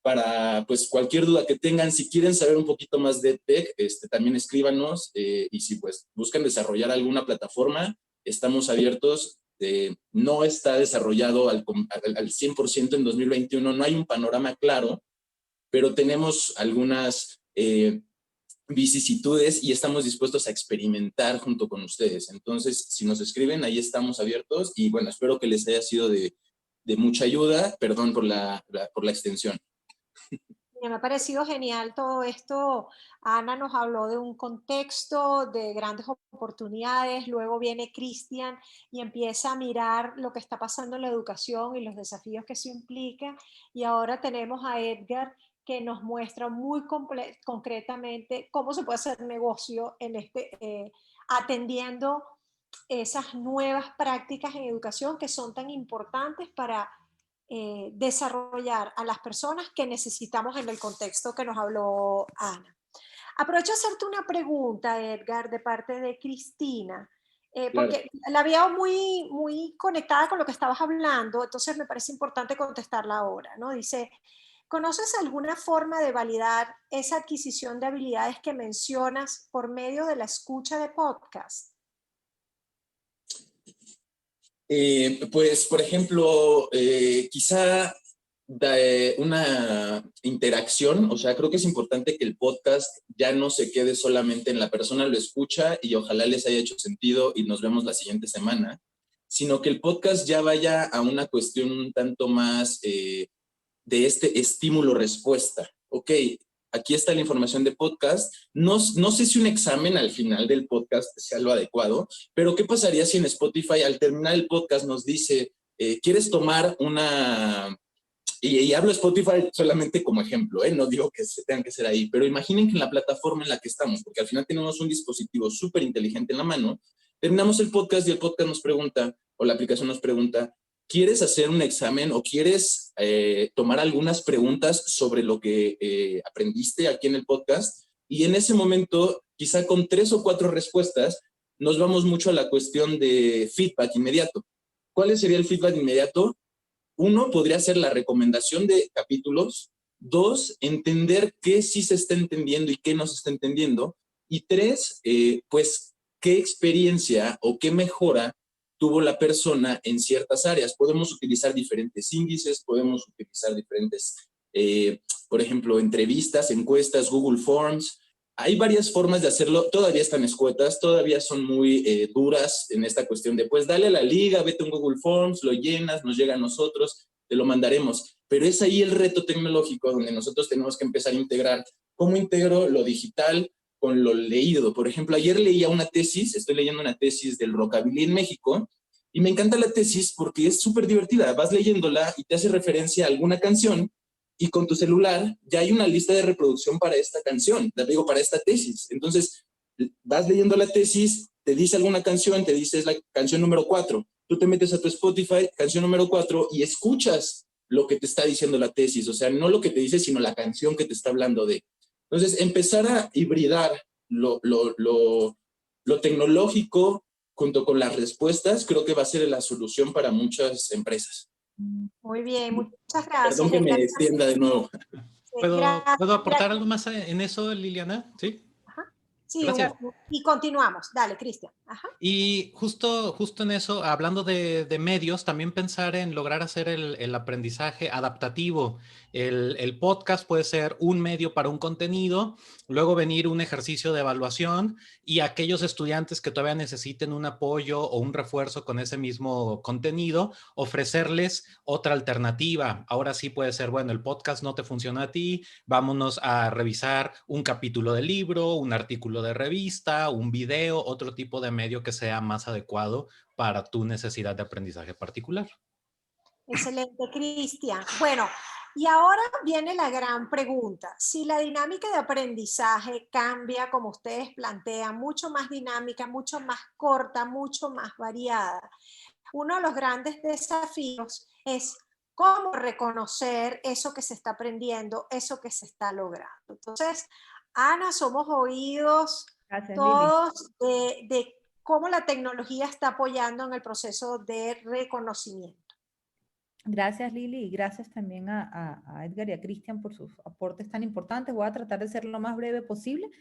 para pues cualquier duda que tengan. Si quieren saber un poquito más de tech, también escríbanos, y si pues buscan desarrollar alguna plataforma, estamos abiertos. No está desarrollado al 100% en 2021, no hay un panorama claro, pero tenemos algunas vicisitudes y estamos dispuestos a experimentar junto con ustedes. Entonces, si nos escriben, ahí estamos abiertos, y bueno, espero que les haya sido de mucha ayuda. Perdón por la extensión. Me ha parecido genial todo esto. Ana nos habló de un contexto, de grandes oportunidades, luego viene Cristian y empieza a mirar lo que está pasando en la educación y los desafíos que eso implica, y ahora tenemos a Edgar, que nos muestra muy concretamente cómo se puede hacer negocio en atendiendo esas nuevas prácticas en educación que son tan importantes para desarrollar a las personas que necesitamos en el contexto que nos habló Ana. Aprovecho a hacerte una pregunta, Edgar, de parte de Cristina, porque la veo muy, muy conectada con lo que estabas hablando, entonces me parece importante contestarla ahora, ¿no? Dice, ¿conoces alguna forma de validar esa adquisición de habilidades que mencionas por medio de la escucha de podcast? Pues, por ejemplo, quizá una interacción. O sea, creo que es importante que el podcast ya no se quede solamente en la persona lo escucha y ojalá les haya hecho sentido y nos vemos la siguiente semana, sino que el podcast ya vaya a una cuestión un tanto más de este estímulo-respuesta. Ok, aquí está la información de podcast. No sé si un examen al final del podcast sea lo adecuado, pero ¿qué pasaría si en Spotify al terminar el podcast nos dice, ¿quieres tomar una...? Y hablo de Spotify solamente como ejemplo, no digo que se tengan que ser ahí, pero imaginen que en la plataforma en la que estamos, porque al final tenemos un dispositivo súper inteligente en la mano, terminamos el podcast y el podcast nos pregunta, o la aplicación nos pregunta, ¿quieres hacer un examen o quieres tomar algunas preguntas sobre lo que aprendiste aquí en el podcast? Y en ese momento, quizá con 3 o 4 respuestas, nos vamos mucho a la cuestión de feedback inmediato. ¿Cuál sería el feedback inmediato? 1, podría ser la recomendación de capítulos. 2, entender qué sí se está entendiendo y qué no se está entendiendo. Y 3, pues, qué experiencia o qué mejora tuvo la persona en ciertas áreas. Podemos utilizar diferentes índices, podemos utilizar diferentes, por ejemplo, entrevistas, encuestas, Google Forms. Hay varias formas de hacerlo, todavía están escuetas, todavía son muy duras en esta cuestión de, pues, dale a la liga, vete a un Google Forms, lo llenas, nos llega a nosotros, te lo mandaremos. pero es ahí el reto tecnológico donde nosotros tenemos que empezar a integrar cómo integro lo digital con lo leído. Por ejemplo, ayer leía una tesis, estoy leyendo una tesis del rockabilly en México, y me encanta la tesis porque es súper divertida. Vas leyéndola y te hace referencia a alguna canción, y con tu celular ya hay una lista de reproducción para esta canción, digo, para esta tesis. Entonces, vas leyendo la tesis, te dice alguna canción, te dice es la canción número 4. Tú te metes a tu Spotify, canción número 4, y escuchas lo que te está diciendo la tesis. O sea, no lo que te dice, sino la canción que te está hablando de. Entonces, empezar a hibridar lo tecnológico junto con las respuestas, creo que va a ser la solución para muchas empresas. Muy bien, muchas gracias. Perdón que me extienda de nuevo. ¿Puedo aportar algo más en eso, Liliana? Sí. Ajá. Sí, Gracias. y continuamos. Dale, Cristian. Ajá. Y justo en eso, hablando de medios, también pensar en lograr hacer el aprendizaje adaptativo. El podcast puede ser un medio para un contenido, luego venir un ejercicio de evaluación, y aquellos estudiantes que todavía necesiten un apoyo o un refuerzo con ese mismo contenido, ofrecerles otra alternativa. Ahora sí puede ser, bueno, el podcast no te funciona a ti, vámonos a revisar un capítulo de libro, un artículo de revista, un video, otro tipo de medio que sea más adecuado para tu necesidad de aprendizaje particular. Excelente, Cristian. Bueno, y ahora viene la gran pregunta. Si la dinámica de aprendizaje cambia, como ustedes plantean, mucho más dinámica, mucho más corta, mucho más variada, uno de los grandes desafíos es cómo reconocer eso que se está aprendiendo, eso que se está logrando. Entonces, Ana, somos oídos Gracias, todos de cómo la tecnología está apoyando en el proceso de reconocimiento. Gracias, Lili, y gracias también a Edgar y a Cristian por sus aportes tan importantes. Voy a tratar de ser lo más breve posible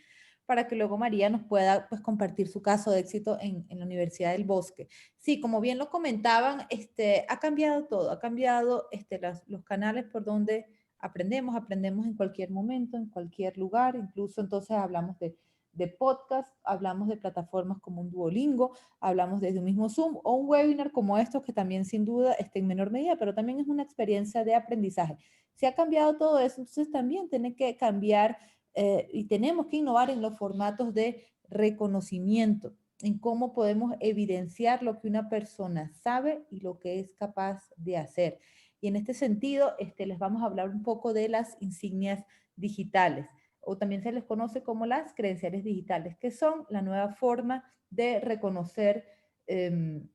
para que luego María nos pueda pues, compartir su caso de éxito en la Universidad del Bosque. Sí, como bien lo comentaban, ha cambiado todo, ha cambiado los canales por donde aprendemos en cualquier momento, en cualquier lugar, incluso entonces hablamos de podcast, hablamos de plataformas como un Duolingo, hablamos desde un mismo Zoom o un webinar como estos que también sin duda en menor medida, pero también es una experiencia de aprendizaje. Si ha cambiado todo eso, entonces también tiene que cambiar y tenemos que innovar en los formatos de reconocimiento, en cómo podemos evidenciar lo que una persona sabe y lo que es capaz de hacer. Y en este sentido, les vamos a hablar un poco de las insignias digitales, o también se les conoce como las credenciales digitales, que son la nueva forma de reconocer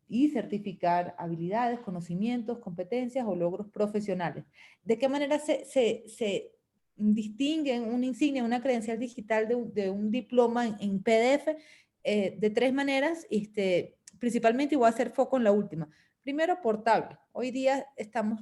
y certificar habilidades, conocimientos, competencias o logros profesionales. ¿De qué manera se distinguen una insignia, una credencial digital de un diploma en PDF? De tres maneras, principalmente, y voy a hacer foco en la última. Primero, portable. Hoy día estamos,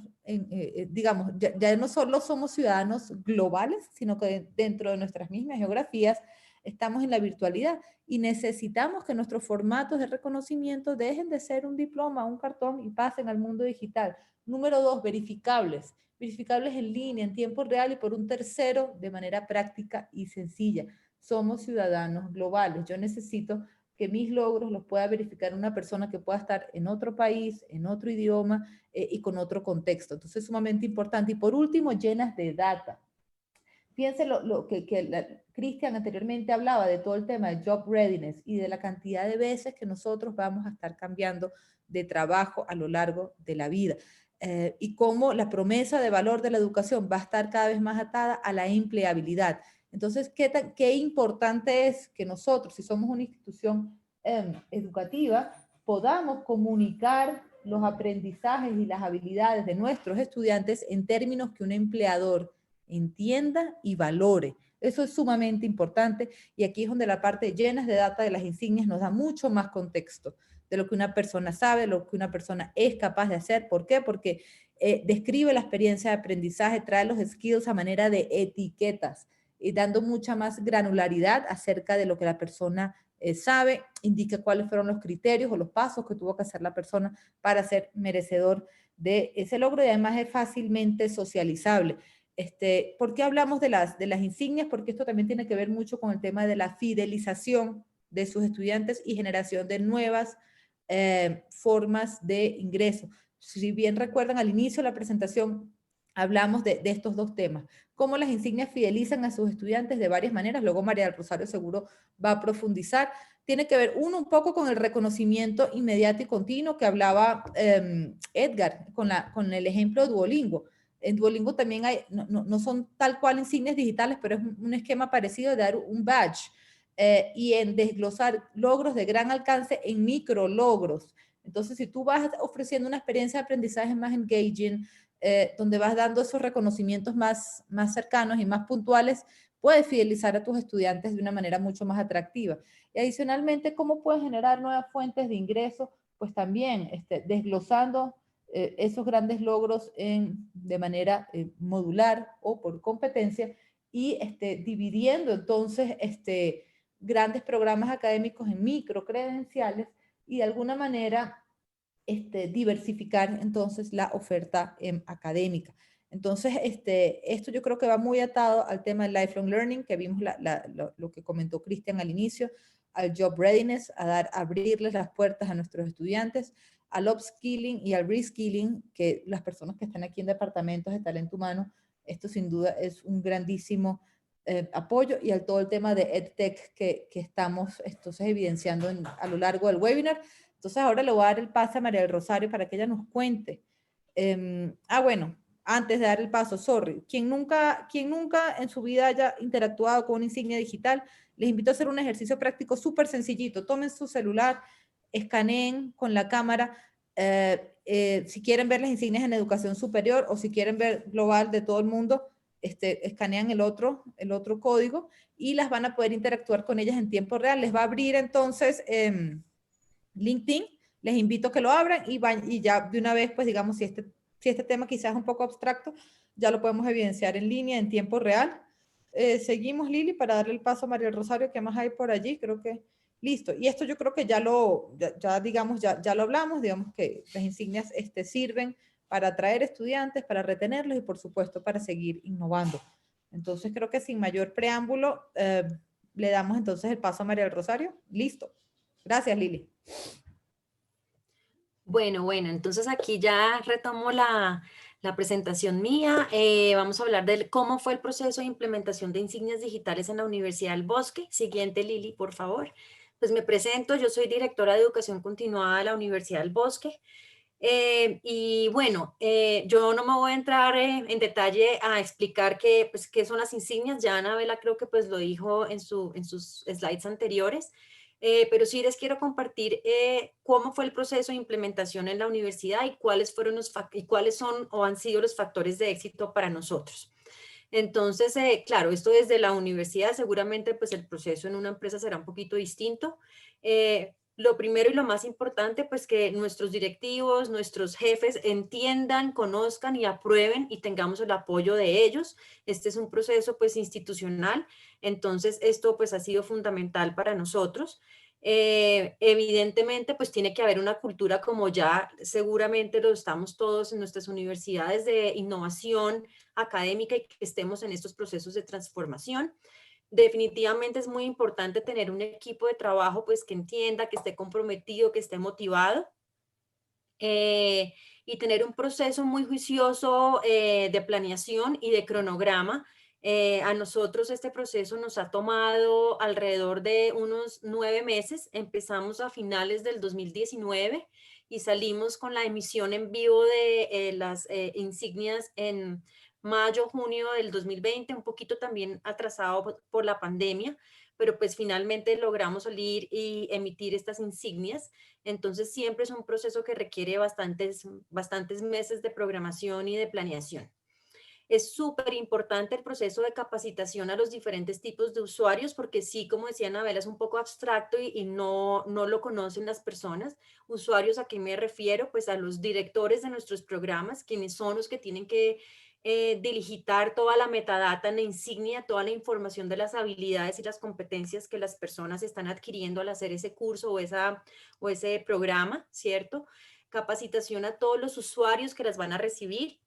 digamos, ya no solo somos ciudadanos globales, sino que dentro de nuestras mismas geografías estamos en la virtualidad y necesitamos que nuestros formatos de reconocimiento dejen de ser un diploma, un cartón y pasen al mundo digital. Número dos, verificables en línea, en tiempo real y por un tercero de manera práctica y sencilla. Somos ciudadanos globales. Yo necesito que mis logros los pueda verificar una persona que pueda estar en otro país, en otro idioma y con otro contexto. Entonces es sumamente importante. Y por último, llenas de data. Fíjense lo que Cristian anteriormente hablaba de todo el tema de job readiness y de la cantidad de veces que nosotros vamos a estar cambiando de trabajo a lo largo de la vida. Y cómo la promesa de valor de la educación va a estar cada vez más atada a la empleabilidad. Entonces, qué importante es que nosotros, si somos una institución educativa, podamos comunicar los aprendizajes y las habilidades de nuestros estudiantes en términos que un empleador entienda y valore. Eso es sumamente importante y aquí es donde la parte llenas de data de las insignias nos da mucho más contexto de lo que una persona sabe, lo que una persona es capaz de hacer. ¿Por qué? Porque describe la experiencia de aprendizaje, trae los skills a manera de etiquetas y dando mucha más granularidad acerca de lo que la persona sabe, indica cuáles fueron los criterios o los pasos que tuvo que hacer la persona para ser merecedor de ese logro y además es fácilmente socializable. ¿Por qué hablamos de las insignias? Porque esto también tiene que ver mucho con el tema de la fidelización de sus estudiantes y generación de nuevas formas de ingreso. Si bien recuerdan al inicio de la presentación, hablamos de estos dos temas. Cómo las insignias fidelizan a sus estudiantes de varias maneras. Luego María del Rosario seguro va a profundizar. Tiene que ver, uno, un poco con el reconocimiento inmediato y continuo que hablaba Edgar, con el ejemplo de Duolingo. En Duolingo también hay, no son tal cual insignias digitales, pero es un esquema parecido de dar un badge y en desglosar logros de gran alcance en micro logros. Entonces, si tú vas ofreciendo una experiencia de aprendizaje más engaging, donde vas dando esos reconocimientos más cercanos y más puntuales, puedes fidelizar a tus estudiantes de una manera mucho más atractiva. Y adicionalmente, ¿cómo puedes generar nuevas fuentes de ingreso? Pues también desglosando esos grandes logros de manera modular o por competencia y dividiendo entonces grandes programas académicos en micro credenciales y de alguna manera diversificar entonces la oferta académica. Entonces, esto yo creo que va muy atado al tema del lifelong learning, que vimos lo que comentó Cristian al inicio, al job readiness, abrirles las puertas a nuestros estudiantes, al upskilling y al reskilling, que las personas que están aquí en departamentos de talento humano, esto sin duda es un grandísimo apoyo, y al todo el tema de EdTech que estamos entonces evidenciando a lo largo del webinar. Entonces ahora le voy a dar el pase a María del Rosario para que ella nos cuente. Bueno, antes de dar el paso, sorry, quien nunca en su vida haya interactuado con una insignia digital, les invito a hacer un ejercicio práctico súper sencillito. Tomen su celular, escaneen con la cámara, si quieren ver las insignias en educación superior o si quieren ver global de todo el mundo, escanean el otro código y las van a poder interactuar con ellas en tiempo real. Les va a abrir entonces LinkedIn, les invito a que lo abran y ya de una vez, pues digamos, si este tema quizás es un poco abstracto, ya lo podemos evidenciar en línea, en tiempo real. Seguimos, Lili, para darle el paso a María del Rosario. ¿Qué más hay por allí? Creo que listo. Y esto yo creo que ya lo hablamos, digamos que las insignias sirven para atraer estudiantes, para retenerlos y por supuesto para seguir innovando. Entonces creo que sin mayor preámbulo, le damos entonces el paso a María del Rosario. Listo. Gracias, Lili. Bueno, entonces aquí ya retomo la presentación mía. Vamos a hablar de cómo fue el proceso de implementación de insignias digitales en la Universidad del Bosque. Siguiente, Lili, por favor. Pues me presento, yo soy directora de Educación Continuada de la Universidad del Bosque. Y bueno, yo no me voy a entrar en detalle a explicar qué son las insignias. Ya Anabela creo que pues lo dijo en sus slides anteriores. Pero sí les quiero compartir cómo fue el proceso de implementación en la universidad y cuáles son o han sido los factores de éxito para nosotros. Entonces, claro, esto desde la universidad, seguramente pues el proceso en una empresa será un poquito distinto. Lo primero y lo más importante, pues que nuestros directivos, nuestros jefes entiendan, conozcan y aprueben y tengamos el apoyo de ellos. Este es un proceso pues institucional, entonces esto pues ha sido fundamental para nosotros. Evidentemente pues tiene que haber una cultura, como ya seguramente lo estamos todos en nuestras universidades, de innovación académica y que estemos en estos procesos de transformación. Definitivamente es muy importante tener un equipo de trabajo pues que entienda, que esté comprometido, que esté motivado y tener un proceso muy juicioso de planeación y de cronograma. A nosotros este proceso nos ha tomado alrededor de unos 9 meses. Empezamos a finales del 2019 y salimos con la emisión en vivo de las insignias en mayo, junio del 2020, un poquito también atrasado por la pandemia, pero pues finalmente logramos salir y emitir estas insignias. Entonces siempre es un proceso que requiere bastantes meses de programación y de planeación. Es súper importante el proceso de capacitación a los diferentes tipos de usuarios, porque sí, como decía Anabela, es un poco abstracto y no lo conocen las personas. Usuarios, ¿a qué me refiero? Pues a los directores de nuestros programas, quienes son los que tienen que digitar toda la metadata en la insignia, toda la información de las habilidades y las competencias que las personas están adquiriendo al hacer ese curso o ese programa, ¿cierto? Capacitación a todos los usuarios que las van a recibir.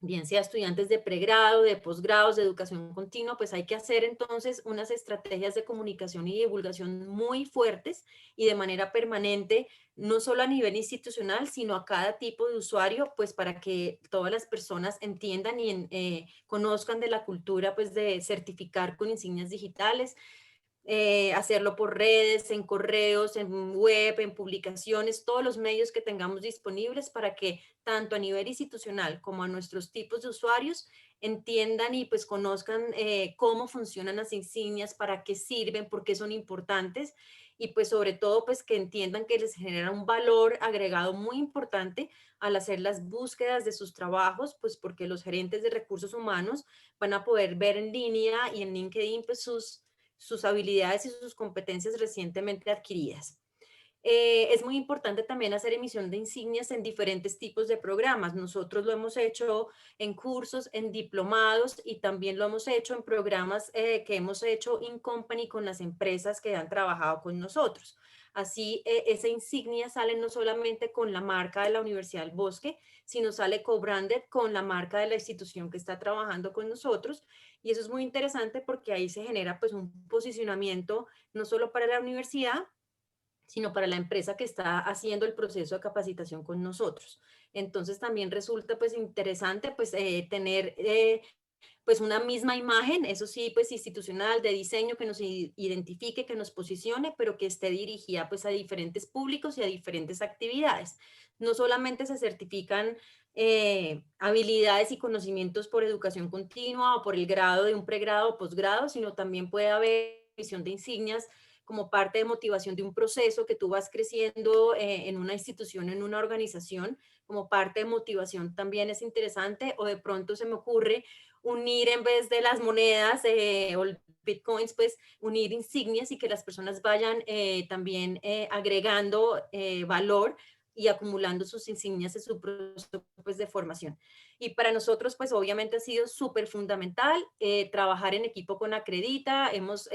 bien sea estudiantes de pregrado, de posgrados, de educación continua, pues hay que hacer entonces unas estrategias de comunicación y divulgación muy fuertes y de manera permanente, no solo a nivel institucional, sino a cada tipo de usuario, pues para que todas las personas entiendan y conozcan de la cultura, pues de certificar con insignias digitales, hacerlo por redes, en correos, en web, en publicaciones, todos los medios que tengamos disponibles para que tanto a nivel institucional como a nuestros tipos de usuarios entiendan y pues conozcan cómo funcionan las insignias, para qué sirven, por qué son importantes y pues sobre todo pues que entiendan que les genera un valor agregado muy importante al hacer las búsquedas de sus trabajos, pues porque los gerentes de recursos humanos van a poder ver en línea y en LinkedIn pues sus habilidades y sus competencias recientemente adquiridas. Es muy importante también hacer emisión de insignias en diferentes tipos de programas. Nosotros lo hemos hecho en cursos, en diplomados y también lo hemos hecho en programas que hemos hecho in company con las empresas que han trabajado con nosotros. Así, esa insignia sale no solamente con la marca de la Universidad del Bosque, sino sale co-branded con la marca de la institución que está trabajando con nosotros. Y eso es muy interesante porque ahí se genera pues un posicionamiento no solo para la universidad, sino para la empresa que está haciendo el proceso de capacitación con nosotros. Entonces también resulta pues interesante pues tener pues una misma imagen, eso sí, pues institucional, de diseño, que nos identifique, que nos posicione, pero que esté dirigida pues a diferentes públicos y a diferentes actividades. No solamente se certifican habilidades y conocimientos por educación continua o por el grado de un pregrado o posgrado, sino también puede haber emisión de insignias como parte de motivación de un proceso que tú vas creciendo en una institución, en una organización, como parte de motivación también es interesante. O de pronto se me ocurre unir, en vez de las monedas o bitcoins, pues unir insignias y que las personas vayan también agregando valor y acumulando sus insignias en su proceso pues, de formación. Y para nosotros, pues obviamente ha sido súper fundamental trabajar en equipo con Acredita. Hemos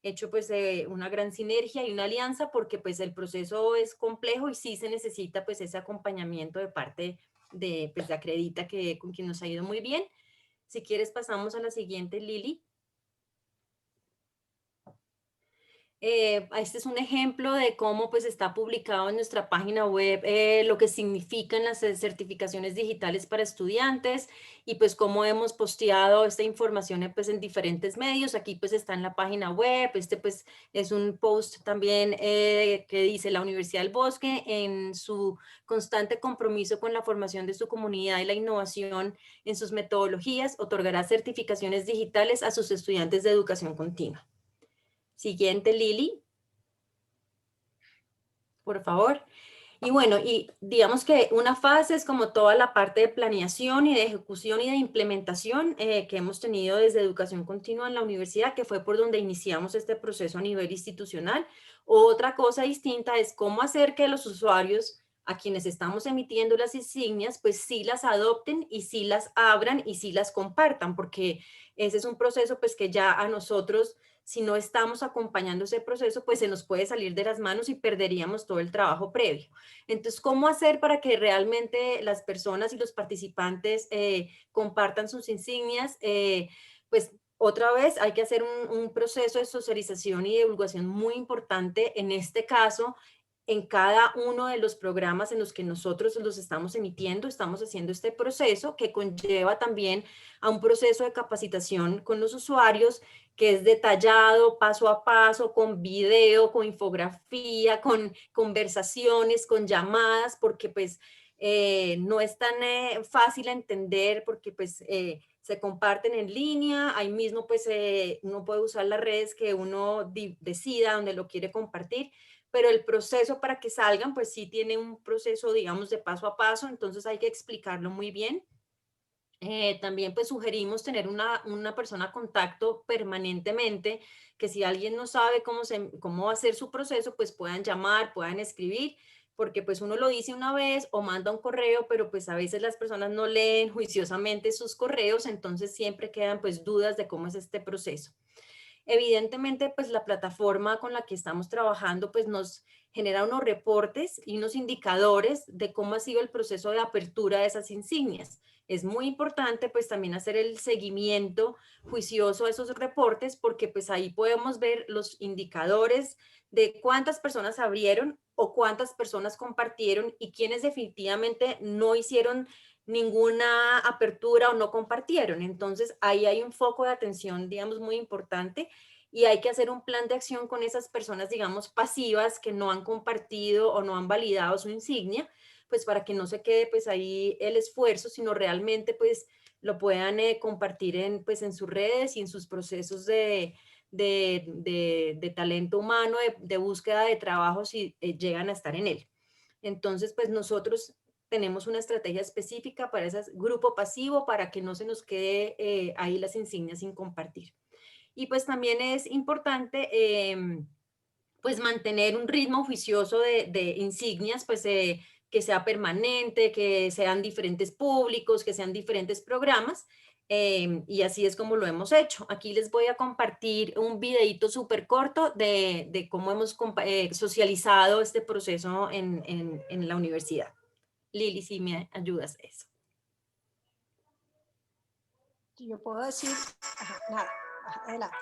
hecho pues una gran sinergia y una alianza, porque pues el proceso es complejo y sí se necesita pues ese acompañamiento de parte de, pues, de Acredita, que, con quien nos ha ido muy bien. Si quieres pasamos a la siguiente, Lili. Este es un ejemplo de cómo pues está publicado en nuestra página web lo que significan las certificaciones digitales para estudiantes y pues cómo hemos posteado esta información pues en diferentes medios. Aquí pues está en la página web. Este pues es un post también que dice: la Universidad del Bosque, en su constante compromiso con la formación de su comunidad y la innovación en sus metodologías, otorgará certificaciones digitales a sus estudiantes de educación continua. Siguiente, Lili, por favor. Y bueno, y digamos que una fase es como toda la parte de planeación y de ejecución y de implementación que hemos tenido desde educación continua en la universidad, que fue por donde iniciamos este proceso a nivel institucional. Otra cosa distinta es cómo hacer que los usuarios a quienes estamos emitiendo las insignias, pues sí las adopten y sí las abran y sí las compartan, porque ese es un proceso pues que ya a nosotros, si no estamos acompañando ese proceso, pues se nos puede salir de las manos y perderíamos todo el trabajo previo. Entonces, ¿cómo hacer para que realmente las personas y los participantes compartan sus insignias? Pues otra vez hay que hacer un proceso de socialización y divulgación muy importante. En este caso, en cada uno de los programas en los que nosotros los estamos emitiendo, estamos haciendo este proceso que conlleva también a un proceso de capacitación con los usuarios, que es detallado, paso a paso, con video, con infografía, con conversaciones, con llamadas, porque pues no es tan fácil entender, porque pues se comparten en línea, ahí mismo pues uno puede usar las redes que uno decida donde lo quiere compartir, pero el proceso para que salgan pues sí tiene un proceso, digamos, de paso a paso, entonces hay que explicarlo muy bien. También pues sugerimos tener una persona a contacto permanentemente, que si alguien no sabe cómo hacer su proceso, pues puedan llamar, puedan escribir, porque pues uno lo dice una vez o manda un correo, pero pues a veces las personas no leen juiciosamente sus correos, entonces siempre quedan pues dudas de cómo es este proceso. Evidentemente, pues la plataforma con la que estamos trabajando pues nos genera unos reportes y unos indicadores de cómo ha sido el proceso de apertura de esas insignias. es muy importante pues también hacer el seguimiento juicioso a esos reportes, porque pues ahí podemos ver los indicadores de cuántas personas abrieron o cuántas personas compartieron y quienes definitivamente no hicieron ninguna apertura o no compartieron. Entonces ahí hay un foco de atención, digamos, muy importante, y hay que hacer un plan de acción con esas personas, digamos, pasivas que no han compartido o no han validado su insignia, pues para que no se quede pues ahí el esfuerzo, sino realmente pues lo puedan compartir en, pues, en sus redes y en sus procesos de talento humano, de búsqueda de trabajo, si llegan a estar en él. Entonces, pues nosotros tenemos una estrategia específica para ese grupo pasivo, para que no se nos quede ahí las insignias sin compartir. Y pues también es importante pues mantener un ritmo juicioso de insignias, pues que sea permanente, que sean diferentes públicos, que sean diferentes programas, y así es como lo hemos hecho. Aquí les voy a compartir un videito súper corto de cómo hemos socializado este proceso en la universidad. Lili, si me ayudas a eso. Yo puedo decir, ajá, nada, ajá, adelante.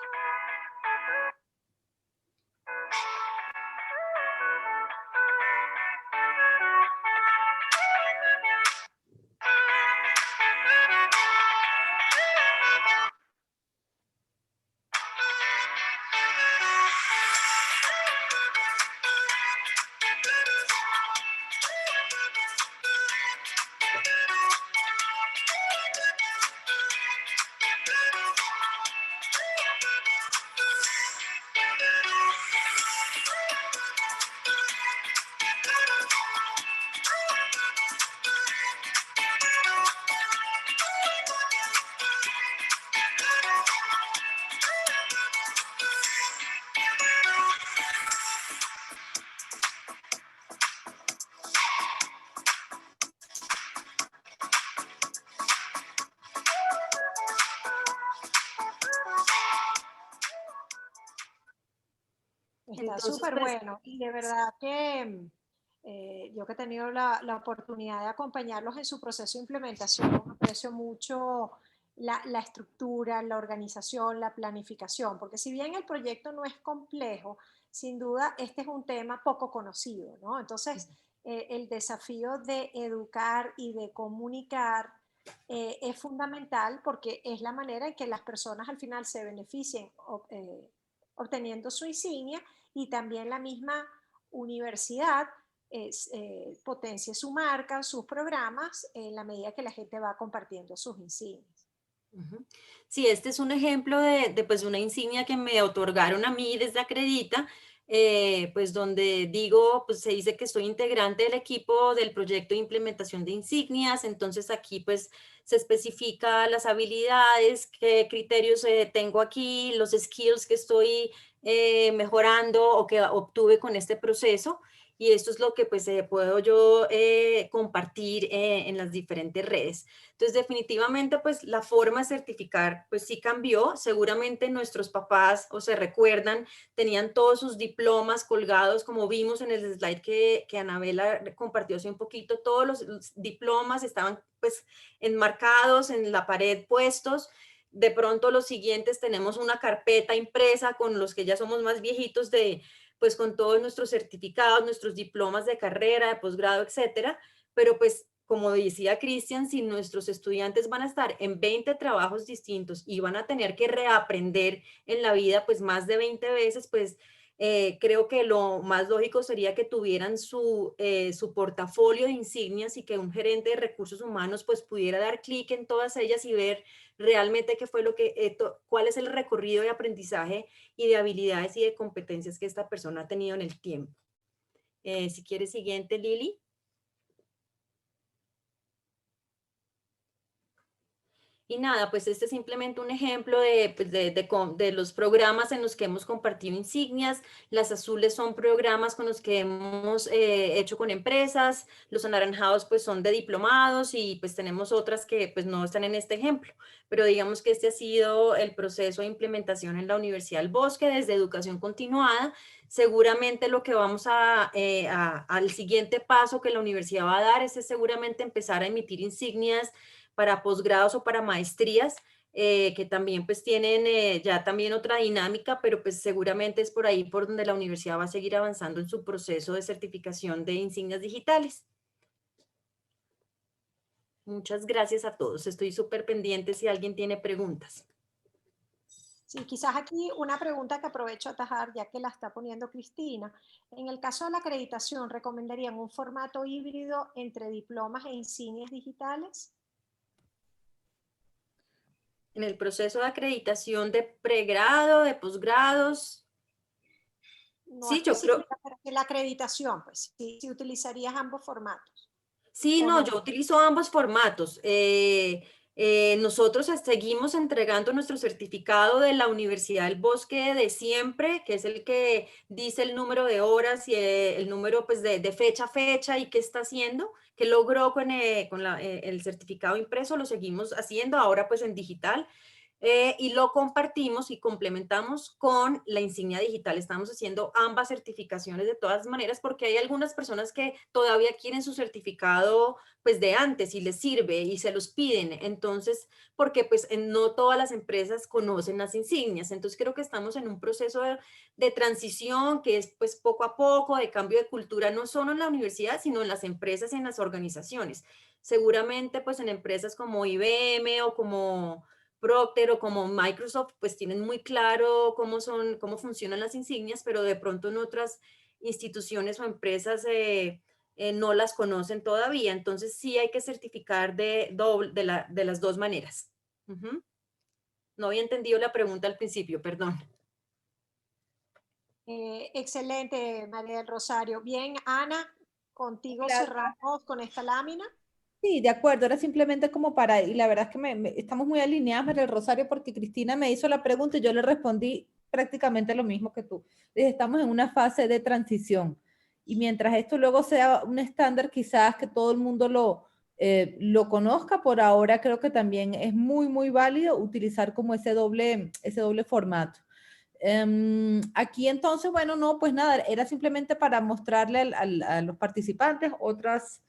Está súper Pues, bueno y de verdad que yo que he tenido la oportunidad de acompañarlos en su proceso de implementación, aprecio mucho la estructura, la organización, la planificación, porque si bien el proyecto no es complejo, sin duda este es un tema poco conocido, ¿no? Entonces, el desafío de educar y de comunicar es fundamental porque es la manera en que las personas al final se beneficien obteniendo su insignia y también la misma universidad potencie su marca, sus programas, en la medida que la gente va compartiendo sus insignias. sí, este es un ejemplo de pues una insignia que me otorgaron a mí desde Acredita, pues donde digo, pues se dice que soy integrante del equipo del proyecto de implementación de insignias. Entonces aquí pues se especifica las habilidades, qué criterios tengo aquí, los skills que estoy mejorando o que obtuve con este proceso. Y esto es lo que pues puedo yo compartir en las diferentes redes. Entonces, definitivamente, pues la forma de certificar, pues sí cambió. Seguramente nuestros papás, o se recuerdan, tenían todos sus diplomas colgados, como vimos en el slide que Anabela compartió hace un poquito. Todos los diplomas estaban pues enmarcados en la pared, puestos. De pronto los siguientes tenemos una carpeta impresa con los que ya somos más viejitos pues con todos nuestros certificados, nuestros diplomas de carrera, de posgrado, etcétera. Pero pues como decía Cristian, si nuestros estudiantes van a estar en 20 trabajos distintos y van a tener que reaprender en la vida pues más de 20 veces, pues creo que lo más lógico sería que tuvieran su portafolio de insignias y que un gerente de recursos humanos pues pudiera dar clic en todas ellas y ver realmente qué fue lo que, cuál es el recorrido de aprendizaje y de habilidades y de competencias que esta persona ha tenido en el tiempo. Si quieres, siguiente, Lili. Y nada, pues este es simplemente un ejemplo pues de los programas en los que hemos compartido insignias. Las azules son programas con los que hemos hecho con empresas, los anaranjados pues son de diplomados y pues tenemos otras que pues no están en este ejemplo. Pero digamos que este ha sido el proceso de implementación en la Universidad del Bosque desde educación continuada. Seguramente lo que vamos al siguiente paso que la universidad va a dar es seguramente empezar a emitir insignias para posgrados o para maestrías, que también pues tienen ya también otra dinámica, pero pues seguramente es por ahí por donde la universidad va a seguir avanzando en su proceso de certificación de insignias digitales. Muchas gracias a todos. Estoy súper pendiente si alguien tiene preguntas. Sí, quizás aquí una pregunta que aprovecho a atajar, ya que la está poniendo Cristina. En el caso de la acreditación, ¿recomendarían un formato híbrido entre diplomas e insignias digitales? En el proceso de acreditación de pregrado, de posgrados. No Sí, yo creo. para que la acreditación, pues, si utilizarías ambos formatos. Sí, no, no, yo utilizo ambos formatos. Nosotros seguimos entregando nuestro certificado de la Universidad del Bosque de siempre, que es el que dice el número de horas y el número pues, de fecha a fecha y qué está haciendo, qué logró con el certificado impreso, lo seguimos haciendo ahora pues en digital. Y lo compartimos y complementamos con la insignia digital. Estamos haciendo ambas certificaciones de todas maneras porque hay algunas personas que todavía quieren su certificado pues de antes y les sirve y se los piden. Entonces, porque pues no todas las empresas conocen las insignias. Entonces creo que estamos en un proceso de transición que es pues poco a poco, de cambio de cultura, no solo en la universidad, sino en las empresas y en las organizaciones. Seguramente pues en empresas como IBM o como Procter o como Microsoft, pues tienen muy claro cómo funcionan las insignias, pero de pronto en otras instituciones o empresas no las conocen todavía. Entonces sí hay que certificar de las dos maneras. No había entendido la pregunta al principio, perdón. Excelente, María del Rosario. Bien, Ana, contigo Gracias. cerramos con esta lámina. Sí, de acuerdo, era simplemente como para, y la verdad es que estamos muy alineadas, María del Rosario, porque Cristina me hizo la pregunta y yo le respondí prácticamente lo mismo que tú. Estamos en una fase de transición y mientras esto luego sea un estándar quizás que todo el mundo lo conozca, por ahora creo que también es muy, muy válido utilizar como ese doble formato. Aquí entonces, bueno, no, pues nada, era simplemente para mostrarle a los participantes otras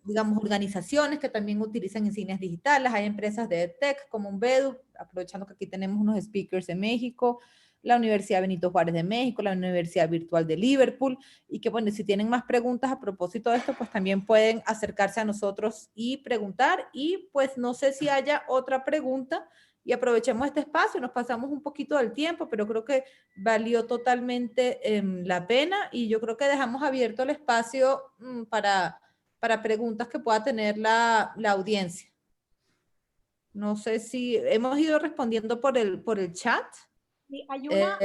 digamos, organizaciones que también utilizan insignias digitales. Hay empresas de EdTech como Unvedu, aprovechando que aquí tenemos unos speakers en México, la Universidad Benito Juárez de México, la Universidad Virtual de Liverpool, y que bueno, si tienen más preguntas a propósito de esto, pues también pueden acercarse a nosotros y preguntar, y pues no sé si haya otra pregunta, y aprovechemos este espacio, nos pasamos un poquito del tiempo, pero creo que valió totalmente la pena, y yo creo que dejamos abierto el espacio para preguntas que pueda tener la audiencia. No sé si hemos ido respondiendo por el chat. Sí, hay una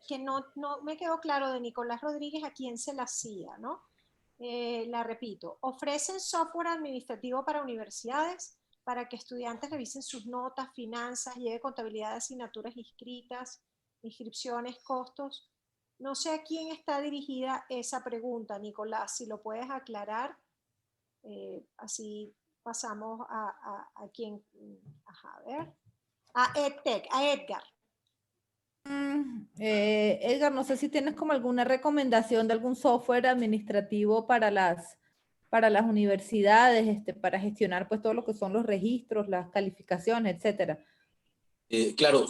que no me quedó claro de Nicolás Rodríguez a quién se la hacía, ¿no? La repito, ¿ofrecen software administrativo para universidades para que estudiantes revisen sus notas, finanzas, lleve contabilidad de asignaturas inscritas, inscripciones, costos? No sé a quién está dirigida esa pregunta, Nicolás, si lo puedes aclarar, así pasamos a quién, a ver, a EdTech, a Edgar. Edgar, no sé si tienes como alguna recomendación de algún software administrativo para las universidades, para gestionar pues todo lo que son los registros, las calificaciones, etcétera. Claro,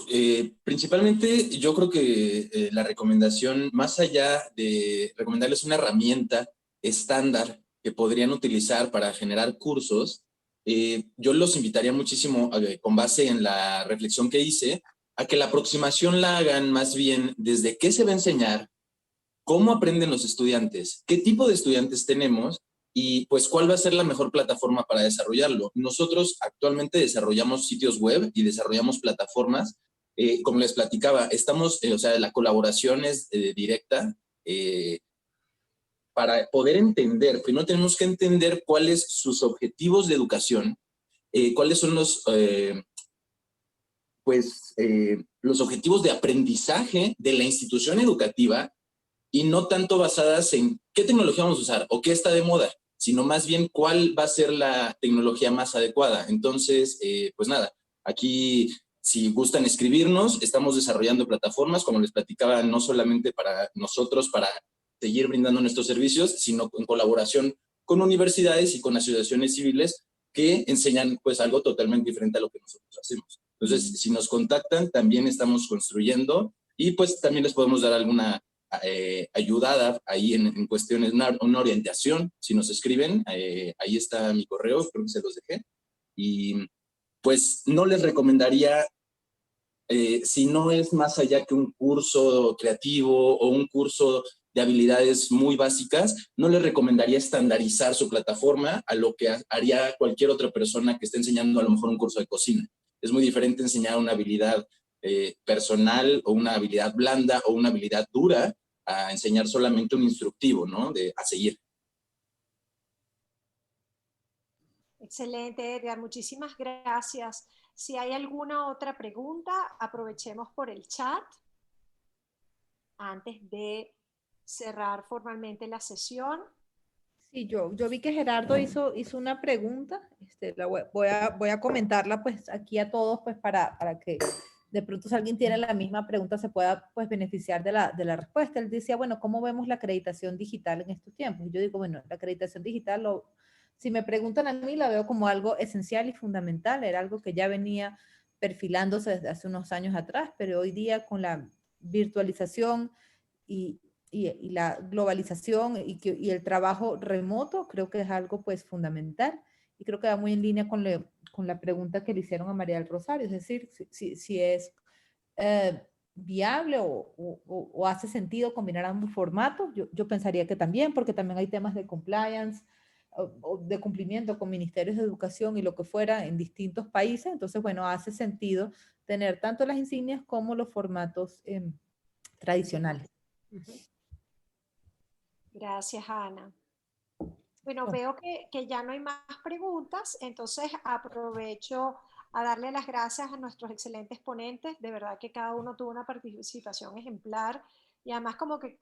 principalmente yo creo que la recomendación, más allá de recomendarles una herramienta estándar que podrían utilizar para generar cursos, yo los invitaría muchísimo, con base en la reflexión que hice, a que la aproximación la hagan más bien desde qué se va a enseñar, cómo aprenden los estudiantes, qué tipo de estudiantes tenemos y pues cuál va a ser la mejor plataforma para desarrollarlo. Nosotros actualmente desarrollamos sitios web y desarrollamos plataformas. Como les platicaba, estamos, o sea, la colaboración es directa para poder entender. Primero tenemos que entender cuáles sus objetivos de educación, cuáles son los objetivos de aprendizaje de la institución educativa, y no tanto basadas en qué tecnología vamos a usar o qué está de moda, sino más bien cuál va a ser la tecnología más adecuada. Entonces, pues nada, aquí si gustan escribirnos, estamos desarrollando plataformas, como les platicaba, no solamente para nosotros, para seguir brindando nuestros servicios, sino en colaboración con universidades y con asociaciones civiles que enseñan pues algo totalmente diferente a lo que nosotros hacemos. Entonces, si nos contactan, también estamos construyendo y pues también les podemos dar alguna ayudada ahí en cuestiones, una orientación. Si nos escriben, ahí está mi correo, creo que se los dejé. Y pues no les recomendaría, si no es más allá que un curso creativo o un curso de habilidades muy básicas, no les recomendaría estandarizar su plataforma a lo que haría cualquier otra persona que esté enseñando a lo mejor un curso de cocina. Es muy diferente enseñar una habilidad personal o una habilidad blanda o una habilidad dura a enseñar solamente un instructivo, ¿no? A seguir. Excelente, Edgar. Muchísimas gracias. Si hay alguna otra pregunta, aprovechemos por el chat antes de cerrar formalmente la sesión. Sí, yo vi que Gerardo hizo una pregunta, voy a comentarla pues aquí a todos pues para que de pronto si alguien tiene la misma pregunta se pueda pues beneficiar de la respuesta. Él decía, bueno, ¿cómo vemos la acreditación digital en estos tiempos? Y yo digo, bueno, la acreditación digital, si me preguntan a mí, la veo como algo esencial y fundamental, era algo que ya venía perfilándose desde hace unos años atrás, pero hoy día con la virtualización y la globalización y el trabajo remoto, creo que es algo pues fundamental y creo que va muy en línea con la pregunta que le hicieron a María del Rosario, es decir, si es viable o hace sentido combinar ambos formatos, yo pensaría que también, porque también hay temas de compliance o de cumplimiento con ministerios de educación y lo que fuera en distintos países, entonces bueno, hace sentido tener tanto las insignias como los formatos tradicionales. Gracias, Ana. Bueno, veo que ya no hay más preguntas, entonces aprovecho a darle las gracias a nuestros excelentes ponentes. De verdad que cada uno tuvo una participación ejemplar y además como que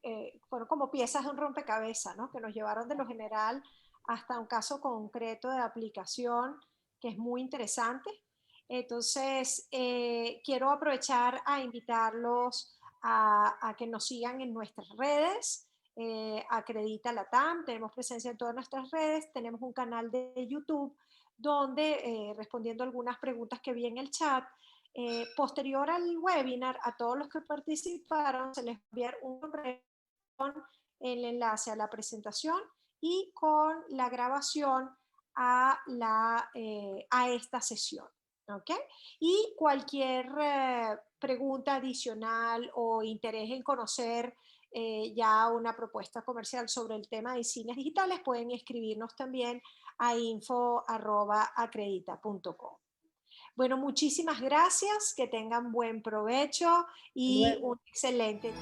fueron como piezas de un rompecabezas, ¿no? Que nos llevaron de lo general hasta un caso concreto de aplicación que es muy interesante. Entonces, quiero aprovechar a invitarlos a que nos sigan en nuestras redes. Acredita Latam, tenemos presencia en todas nuestras redes, tenemos un canal de YouTube donde respondiendo algunas preguntas que vi en el chat, posterior al webinar, a todos los que participaron se les va a enviar un correo con el enlace a la presentación y con la grabación a esta sesión. ¿Okay? Y cualquier pregunta adicional o interés en conocer ya una propuesta comercial sobre el tema de insignias digitales, pueden escribirnos también a info@acredita.com. Bueno, muchísimas gracias, que tengan buen provecho y un excelente día.